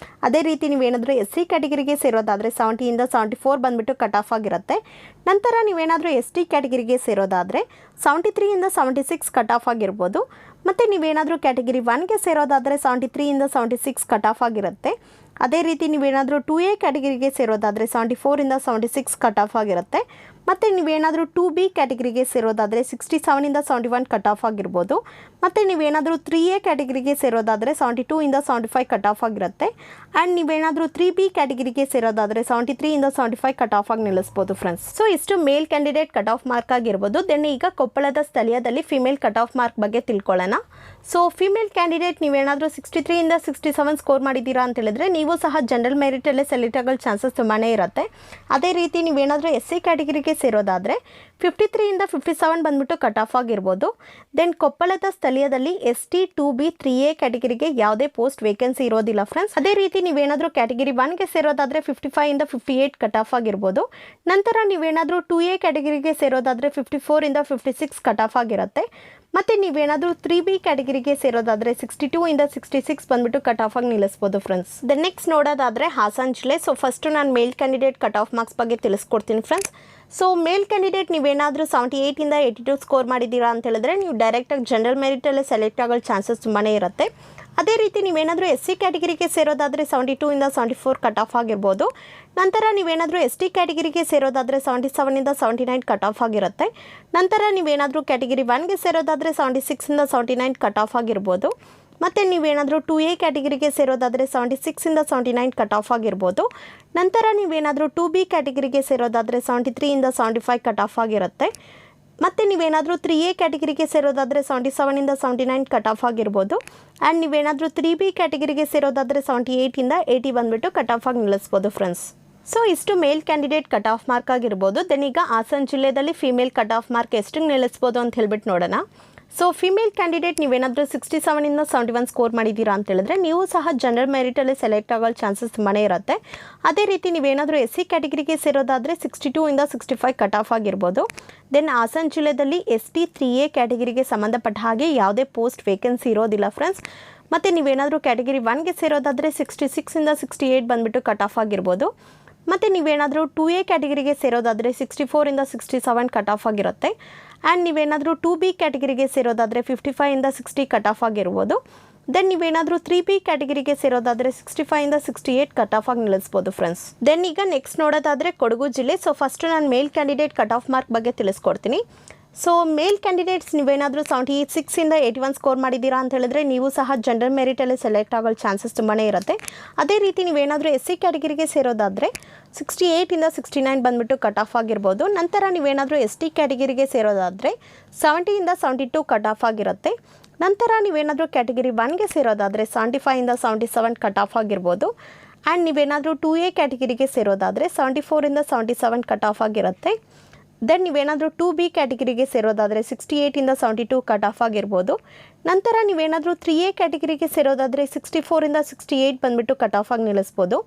ಅದೇ ರೀತಿ ನೀವೇನಾದರೂ ಎಸ್ ಸಿ ಕ್ಯಾಟಗಿರಿಗೆ ಸೇರೋದಾದರೆ 70ಇಂದ 74 ಬಂದುಬಿಟ್ಟು ಕಟ್ ಆಫ್ ಆಗಿರುತ್ತೆ. ನಂತರ ನೀವೇನಾದರೂ ಎಸ್ ಟಿ ಕ್ಯಾಟಗಿರಿಗೆ ಸೇರೋದಾದರೆ 73ಇಂದ 76 ಕಟ್ ಆಫ್ ಆಗಿರ್ಬೋದು. ಮತ್ತು ನೀವೇನಾದರೂ ಕ್ಯಾಟಗಿರಿ 1ಗೆ ಸೇರೋದಾದರೆ 73ಇಂದ 76 ಕಟ್ ಆಫ್ ಆಗಿರುತ್ತೆ. ಅದೇ ರೀತಿ ನೀವೇನಾದರೂ 2A ಕ್ಯಾಟಗಿರಿಗೆ ಸೇರೋದಾದರೆ 74ಇಂದ 76 ಕಟ್ ಆಫ್ ಆಗಿರುತ್ತೆ. ಮತ್ತು ನೀವೇನಾದರೂ 2B ಕ್ಯಾಟಗಿರಿಗೆ ಸೇರೋದಾದರೆ 67ಇಂದ 71 ಕಟ್ ಆಫ್ ಆಗಿರ್ಬೋದು. ಮತ್ತು ನೀವೇನಾದರೂ 3A ಕ್ಯಾಟಗಿರಿಗೆ ಸೇರೋದಾದರೆ 72ಇಂದ 75 ಕಟ್ ಆಫ್ ಆಗಿರುತ್ತೆ. ಆ್ಯಂಡ್ ನೀವೇನಾದರೂ 3B ಕ್ಯಾಟಗಿರಿಗೆ ಸೇರೋದಾದರೆ 73ಇಂದ 75 ಕಟ್ ಆಫ್ ಆಗಿ ನಿಲ್ಲಿಸ್ಬೋದು ಫ್ರೆಂಡ್ಸ್. ಸೊ ಇಷ್ಟು ಮೇಲ್ ಕ್ಯಾಂಡಿಡೇಟ್ ಕಟ್ ಆಫ್ ಮಾರ್ಕ್ ಆಗಿರ್ಬೋದು. ದೆನ್ ಈಗ ಕೊಪ್ಪಳದ ಸ್ಥಳೀಯದಲ್ಲಿ ಫಿಮೇಲ್ ಕಟ್ ಆಫ್ ಮಾರ್ಕ್ ಬಗ್ಗೆ ತಿಳ್ಕೊಳ್ಳೋಣ. ಸೊ ಫಿಮೇಲ್ ಕ್ಯಾಂಡಿಡೇಟ್ ನೀವೇನಾದರೂ 63ಇಂದ 67 ಸ್ಕೋರ್ ಮಾಡಿದ್ದೀರಾ ಅಂತ ಹೇಳಿದ್ರೆ ನೀವು ಸಹ ಜನರಲ್ ಮೆರಿಟಲ್ಲೇ ಸೆಲೆಕ್ಟ್ ಆಗೋ ಚಾನ್ಸಸ್ ತುಂಬಾ ಇರುತ್ತೆ. ಅದೇ ರೀತಿ ನೀವೇನಾದರೂ ಎಸ್ ಸಿ ಕ್ಯಾಟಗಿರಿಗೆ ಸೇರೋದಾದರೆ 53ಇಂದ 57 ಬಂದುಬಿಟ್ಟು ಕಟ್ ಆಫ್ ಆಗಿರ್ಬೋದು. ದೆನ್ ಕೊಪ್ಪಳದ ಸ್ಥಳೀಯದಲ್ಲಿ ಎಸ್ ಟಿ 2B 3A ಕ್ಯಾಟಗಿರಿಗೆ ಯಾವುದೇ ಪೋಸ್ಟ್ ವೇಕೆನ್ಸಿ ಇರೋದಿಲ್ಲ ಫ್ರೆಂಡ್ಸ್. ಅದೇ ರೀತಿ ನೀವೇನಾದರೂ ಕ್ಯಾಟಗಿರಿ 1ಗೆ ಸೇರೋದಾದರೆ 55ಇಂದ 58 ಕಟ್ ಆಫ್ ಆಗಿರ್ಬೋದು. ನಂತರ ನೀವೇನಾದರೂ 2A ಕ್ಯಾಟಗಿರಿಗೆ ಸೇರೋದಾದರೆ 54ಇಂದ 56 ಕಟ್ ಆಫ್ ಆಗಿರುತ್ತೆ. ಮತ್ತು ನೀವೇನಾದರೂ 3B ಕ್ಯಾಟಗರಿಗೆ ಸೇರೋದಾದರೆ 62 ಇಂದ 66 ಬಂದುಬಿಟ್ಟು ಕಟ್ ಆಫ್ ಆಗಿ ನಿಲ್ಲಿಸ್ಬೋದು ಫ್ರೆಂಡ್ಸ್. ದೆನ್ ನೆಕ್ಸ್ಟ್ ನೋಡೋದಾದರೆ ಹಾಸನ್ ಜಿಲ್ಲೆ. ಸೊ ಫಸ್ಟು ನಾನು ಮೇಲ್ ಕ್ಯಾಂಡಿಡೇಟ್ ಕಟ್ ಆಫ್ ಮಾರ್ಕ್ಸ್ ಬಗ್ಗೆ ತಿಳಿಸ್ಕೊಡ್ತೀನಿ ಫ್ರೆಂಡ್ಸ್. ಸೊ ಮೇಲ್ ಕ್ಯಾಂಡಿಡೇಟ್ ನೀವೇನಾದರೂ 78 ಇಂದ 82 ಸ್ಕೋರ್ ಮಾಡಿದ್ದೀರಾ ಅಂತ ಹೇಳಿದ್ರೆ ನೀವು ಡೈರೆಕ್ಟಾಗಿ ಜನರಲ್ ಮೆರಿಟಲ್ಲೇ ಸೆಲೆಕ್ಟ್ ಆಗೋ ಚಾನ್ಸಸ್ ತುಂಬಾ ಇರುತ್ತೆ. ಅದೇ ರೀತಿ ನೀವೇನಾದರೂ SC ಕ್ಯಾಟಗರಿಗೆ ಸೇರೋದಾದರೆ 72 ಇಂದ 74 ಕಟ್ ಆಫ್ ಆಗಿರ್ಬೋದು. ನಂತರ ನೀವೇನಾದರೂ ST ಕ್ಯಾಟಗರಿಗೆ ಸೇರೋದಾದರೆ 77 ಇಂದ 79 ಕಟ್ ಆಫ್ ಆಗಿರುತ್ತೆ. ನಂತರ ನೀವೇನಾದರೂ ಕ್ಯಾಟಗರಿ 1ಗೆ ಸೇರೋದಾದರೆ 76 ಇಂದ 79 ಕಟ್ ಆಫ್ ಆಗಿರ್ಬೋದು. ಮತ್ತು ನೀವೇನಾದರೂ 2A ಕ್ಯಾಟಗರಿಗೆ ಸೇರೋದಾದರೆ 76 ಇಂದ 79 ಕಟ್ ಆಫ್ ಆಗಿರ್ಬೋದು. ನಂತರ ನೀವೇನಾದರೂ 2B ಕ್ಯಾಟಗರಿಗೆ ಸೇರೋದಾದರೆ 73 ಇಂದ 75 ಕಟ್ ಆಫ್ ಆಗಿರುತ್ತೆ. ಮತ್ತು ನೀವೇನಾದರೂ 3A ಕ್ಯಾಟಗರಿಗೆ ಸೇರೋದಾದರೆ 77 ಇಂದ 79 ಕಟ್ ಆಫ್ ಆಗಿರ್ಬೋದು. ಆ್ಯಂಡ್ ನೀವೇನಾದರೂ 3B ಕ್ಯಾಟಗರಿಗೆ ಸೇರೋದಾದರೆ 78 ಇಂದ 80 ಬಂದುಬಿಟ್ಟು ಕಟ್ ಆಫ್ ಆಗಿ ನಿಲ್ಲಿಸ್ಬೋದು ಫ್ರೆಂಡ್ಸ್. ಸೊ ಇಷ್ಟು ಮೇಲ್ ಕ್ಯಾಂಡಿಡೇಟ್ ಕಟ್ ಆಫ್ ಮಾರ್ಕ್ ಆಗಿರ್ಬೋದು. ದೆನ್ ಈಗ ಹಾಸನ್ ಜಿಲ್ಲೆಯಲ್ಲಿ ಫೀಮೇಲ್ ಕಟ್ ಆಫ್ ಮಾರ್ಕ್ ಎಷ್ಟು ನಿಲ್ಲಿಸ್ಬೋದು ಅಂತ ಹೇಳ್ಬಿಟ್ಟು ನೋಡೋಣ. ಸೊ ಫಿಮೇಲ್ ಕ್ಯಾಂಡಿಡೇಟ್ ನೀವೇನಾದರೂ 67 ಇಂದ 71 ಸ್ಕೋರ್ ಮಾಡಿದ್ದೀರಾ ಅಂತ ಹೇಳಿದ್ರೆ ನೀವು ಸಹ ಜನರಲ್ ಮೆರಿಟಲ್ಲಿ ಸೆಲೆಕ್ಟ್ ಆಗೋ ಚಾನ್ಸಸ್ ತುಂಬಾ ಇರುತ್ತೆ. ಅದೇ ರೀತಿ ನೀವೇನಾದರೂ SC ಕ್ಯಾಟಗರಿಗೆ ಸೇರೋದಾದರೆ 62 ಇಂದ 65 ಕಟ್ ಆಫ್ ಆಗಿರ್ಬೋದು. ದೆನ್ ಹಾಸನ್ ಜಿಲ್ಲೆಯಲ್ಲಿ ST 3A ಕ್ಯಾಟಗರಿಗೆ ಸಂಬಂಧಪಟ್ಟ ಹಾಗೆ ಯಾವುದೇ ಪೋಸ್ಟ್ ವೇಕೆನ್ಸಿ ಇರೋದಿಲ್ಲ ಫ್ರೆಂಡ್ಸ್. ಮತ್ತು ನೀವೇನಾದರೂ ಕ್ಯಾಟಗರಿ 1ಗೆ ಸೇರೋದಾದರೆ 66 ಇಂದ 68 ಬಂದುಬಿಟ್ಟು ಕಟ್ ಆಫ್ ಆಗಿರ್ಬೋದು. ಮತ್ತು ನೀವೇನಾದರೂ 2A ಕ್ಯಾಟಗರಿಗೆ ಸೇರೋದಾದರೆ 64 ಇಂದ 67 ಕಟ್ ಆಫ್ ಆಗಿರುತ್ತೆ. ಆ್ಯಂಡ್ ನೀವೇನಾದರೂ 2B ಕ್ಯಾಟಗರಿಗೆ ಸೇರೋದಾದರೆ 55 ಇಂದ 60 ಕಟ್ ಆಫ್ ಆಗಿರ್ಬೋದು. ದೆನ್ ನೀವೇನಾದರೂ 3B ಕ್ಯಾಟಗರಿಗೆ ಸೇರೋದಾದರೆ 65 ಇಂದ 68 ಕಟ್ ಆಫ್ ಆಗಿ ನಿಲ್ಲಿಸ್ಬೋದು ಫ್ರೆಂಡ್ಸ್. ದೆನ್ ಈಗ ನೆಕ್ಸ್ಟ್ ನೋಡೋದಾದರೆ ಕೊಡಗು ಜಿಲ್ಲೆ. ಸೊ ಫಸ್ಟು ನಾನು ಮೇಲ್ ಕ್ಯಾಂಡಿಡೇಟ್ ಕಟ್ ಆಫ್ ಮಾರ್ಕ್ ಬಗ್ಗೆ ತಿಳಿಸ್ಕೊಡ್ತೀನಿ. ಸೊ ಮೇಲ್ ಕ್ಯಾಂಡಿಡೇಟ್ಸ್ ನೀವೇನಾದರೂ 76 ಇಂದ 81 ಸ್ಕೋರ್ ಮಾಡಿದ್ದೀರಾ ಅಂತ ಹೇಳಿದ್ರೆ ನೀವು ಸಹ ಜನರಲ್ ಮೆರಿಟಲ್ಲಿ ಸೆಲೆಕ್ಟ್ ಆಗೋ ಚಾನ್ಸಸ್ ತುಂಬಾ ಇರುತ್ತೆ. ಅದೇ ರೀತಿ ನೀವೇನಾದರೂ SC ಕ್ಯಾಟಗರಿಗೆ ಸೇರೋದಾದರೆ 68 ಇಂದ 69 ಬಂದುಬಿಟ್ಟು ಕಟ್ ಆಫ್ ಆಗಿರ್ಬೋದು. ನಂತರ ನೀವೇನಾದರೂ ST ಕ್ಯಾಟಗರಿಗೆ ಸೇರೋದಾದರೆ 70 ಇಂದ 72 ಕಟ್ ಆಫ್ ಆಗಿರುತ್ತೆ. ನಂತರ ನೀವೇನಾದರೂ ಕ್ಯಾಟಗರಿ 1ಗೆ ಸೇರೋದಾದರೆ 75 ಇಂದ 77 ಕಟ್ ಆಫ್ ಆಗಿರ್ಬೋದು. ಆ್ಯಂಡ್ ನೀವೇನಾದರೂ 2A ಕ್ಯಾಟಗರಿಗೆ ಸೇರೋದಾದರೆ 74 ಇಂದ 77 ಕಟ್ ಆಫ್ ಆಗಿರುತ್ತೆ. ದೆನ್ ನೀವೇನಾದರೂ 2B ಕ್ಯಾಟಗರಿಗೆ ಸೇರೋದಾದರೆ 68 ಇಂದ 72 ಕಟ್ ಆಫ್ ಆಗಿರ್ಬೋದು. ನಂತರ ನೀವೇನಾದರೂ 3A ಕ್ಯಾಟಗರಿಗೆ ಸೇರೋದಾದರೆ 64 ಇಂದ 68 ಬಂದುಬಿಟ್ಟು ಕಟ್ ಆಫ್ ಆಗಿ ನಿಲ್ಲಿಸ್ಬೋದು.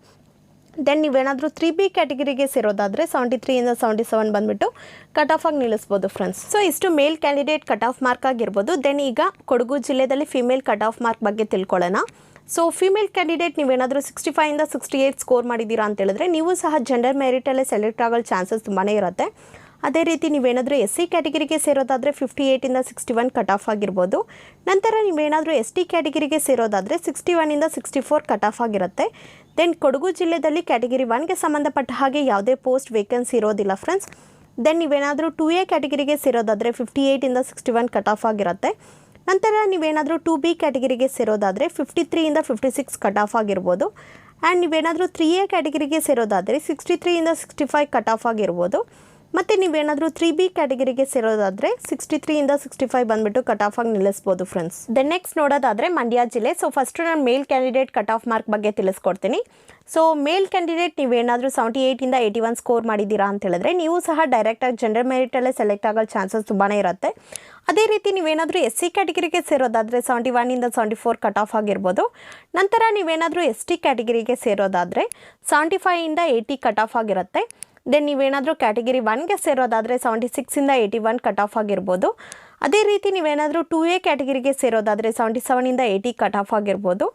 ದೆನ್ ನೀವೇನಾದರೂ 3B ಕ್ಯಾಟಗರಿಗೆ ಸೇರೋದಾದರೆ 73 ಇಂದ 77 ಬಂದುಬಿಟ್ಟು ಕಟ್ ಆಫ್ ಆಗಿ ನಿಲ್ಲಿಸ್ಬೋದು ಫ್ರೆಂಡ್ಸ್. ಸೊ ಇಷ್ಟು ಮೇಲ್ ಕ್ಯಾಂಡಿಡೇಟ್ ಕಟ್ ಆಫ್ ಮಾರ್ಕ್ ಆಗಿರ್ಬೋದು. ದೆನ್ ಈಗ ಕೊಡಗು ಜಿಲ್ಲೆಯಲ್ಲಿ ಫಿಮೇಲ್ ಕಟ್ ಆಫ್ ಮಾರ್ಕ್ ಬಗ್ಗೆ ತಿಳ್ಕೊಳ್ಳೋಣ. ಸೊ ಫಿಮೇಲ್ ಕ್ಯಾಂಡಿಡೇಟ್ ನೀವೇನಾದರೂ 65 ಇಂದ 68 ಸ್ಕೋರ್ ಮಾಡಿದ್ದೀರಾ ಅಂತ ಹೇಳಿದ್ರೆ ನೀವು ಸಹ ಜನರಲ್ ಮೆರಿಟಲ್ಲೇ ಸೆಲೆಕ್ಟ್ ಆಗೋ ಚಾನ್ಸಸ್ ತುಂಬಾ ಇರುತ್ತೆ. ಅದೇ ರೀತಿ ನೀವೇನಾದರೂ SC ಕ್ಯಾಟಗರಿಗೆ ಸೇರೋದಾದರೆ 58 ಇಂದ 61 ಕಟ್ ಆಫ್ ಆಗಿರ್ಬೋದು. ನಂತರ ನೀವೇನಾದರೂ ST ಕ್ಯಾಟಗರಿಗೆ ಸೇರೋದಾದರೆ 61 ಇಂದ 64 ಕಟ್ ಆಫ್ ಆಗಿರುತ್ತೆ. ದೆನ್ ಕೊಡಗು ಜಿಲ್ಲೆಯಲ್ಲಿ ಕ್ಯಾಟಗರಿ 1ಗೆ ಸಂಬಂಧಪಟ್ಟ ಹಾಗೆ ಯಾವುದೇ ಪೋಸ್ಟ್ ವೇಕೆನ್ಸಿ ಇರೋದಿಲ್ಲ ಫ್ರೆಂಡ್ಸ್. ದೆನ್ ನೀವೇನಾದರೂ 2A ಕ್ಯಾಟಗರಿಗೆ ಸೇರೋದಾದರೆ 58 ಇಂದ 61 ಕಟ್ ಆಫ್ ಆಗಿರುತ್ತೆ. ನಂತರ ನೀವೇನಾದರೂ 2B ಕ್ಯಾಟಗರಿಗೆ ಸೇರೋದಾದರೆ 53 ಇಂದ 56 ಕಟ್ ಆಫ್ ಆಗಿರ್ಬೋದು. ಆ್ಯಂಡ್ ನೀವೇನಾದರೂ 3A ಕ್ಯಾಟಗರಿಗೆ ಸೇರೋದಾದರೆ 63 ಇಂದ 65 ಕಟ್ ಆಫ್ ಆಗಿರ್ಬೋದು. ಮತ್ತು ನೀವೇನಾದರೂ 3B ಕ್ಯಾಟಗರಿಗೆ ಸೇರೋದಾದರೆ 63 ಇಂದ 65 ಬಂದುಬಿಟ್ಟು ಕಟ್ ಆಫ್ ಆಗಿ ನಿಲ್ಲಿಸ್ಬೋದು ಫ್ರೆಂಡ್ಸ್. ದೆನ್ ನೆಕ್ಸ್ಟ್ ನೋಡೋದಾದರೆ ಮಂಡ್ಯ ಜಿಲ್ಲೆ. ಸೊ ಫಸ್ಟು ನಾನು ಮೇಲ್ ಕ್ಯಾಂಡಿಡೇಟ್ ಕಟ್ ಆಫ್ ಮಾರ್ಕ್ ಬಗ್ಗೆ ತಿಳಿಸ್ಕೊಡ್ತೀನಿ. ಸೊ ಮೇಲ್ ಕ್ಯಾಂಡಿಡೇಟ್ ನೀವೇನಾದರೂ 78 ಇಂದ 81 ಸ್ಕೋರ್ ಮಾಡಿದ್ದೀರಾ ಅಂತ ಹೇಳಿದ್ರೆ ನೀವು ಸಹ ಡೈರೆಕ್ಟಾಗಿ ಜನರಲ್ ಮೆರಿಟಲ್ಲೇ ಸೆಲೆಕ್ಟ್ ಆಗೋ ಚಾನ್ಸಸ್ ತುಂಬಾ ಇರುತ್ತೆ. ಅದೇ ರೀತಿ ನೀವೇನಾದರೂ SC ಕ್ಯಾಟಗರಿಗೆ ಸೇರೋದಾದರೆ 71 ಇಂದ 74 ಕಟ್ ಆಫ್ ಆಗಿರ್ಬೋದು. ನಂತರ ನೀವೇನಾದರೂ ST ಕ್ಯಾಟಗರಿಗೆ ಸೇರೋದಾದರೆ 75 ಇಂದ 80 ಕಟ್ ಆಫ್ ಆಗಿರುತ್ತೆ. ದೆನ್ ನೀವೇನಾದರೂ ಕ್ಯಾಟಗರಿ 1ಗೆ ಸೇರೋದಾದರೆ 76 ಇಂದ 81 ಕಟ್ ಆಫ್ ಆಗಿರ್ಬೋದು. ಅದೇ ರೀತಿ ನೀವೇನಾದರೂ 2A ಕ್ಯಾಟಗರಿಗೆ ಸೇರೋದಾದರೆ 77 ಇಂದ 80 ಕಟ್ ಆಫ್ ಆಗಿರ್ಬೋದು.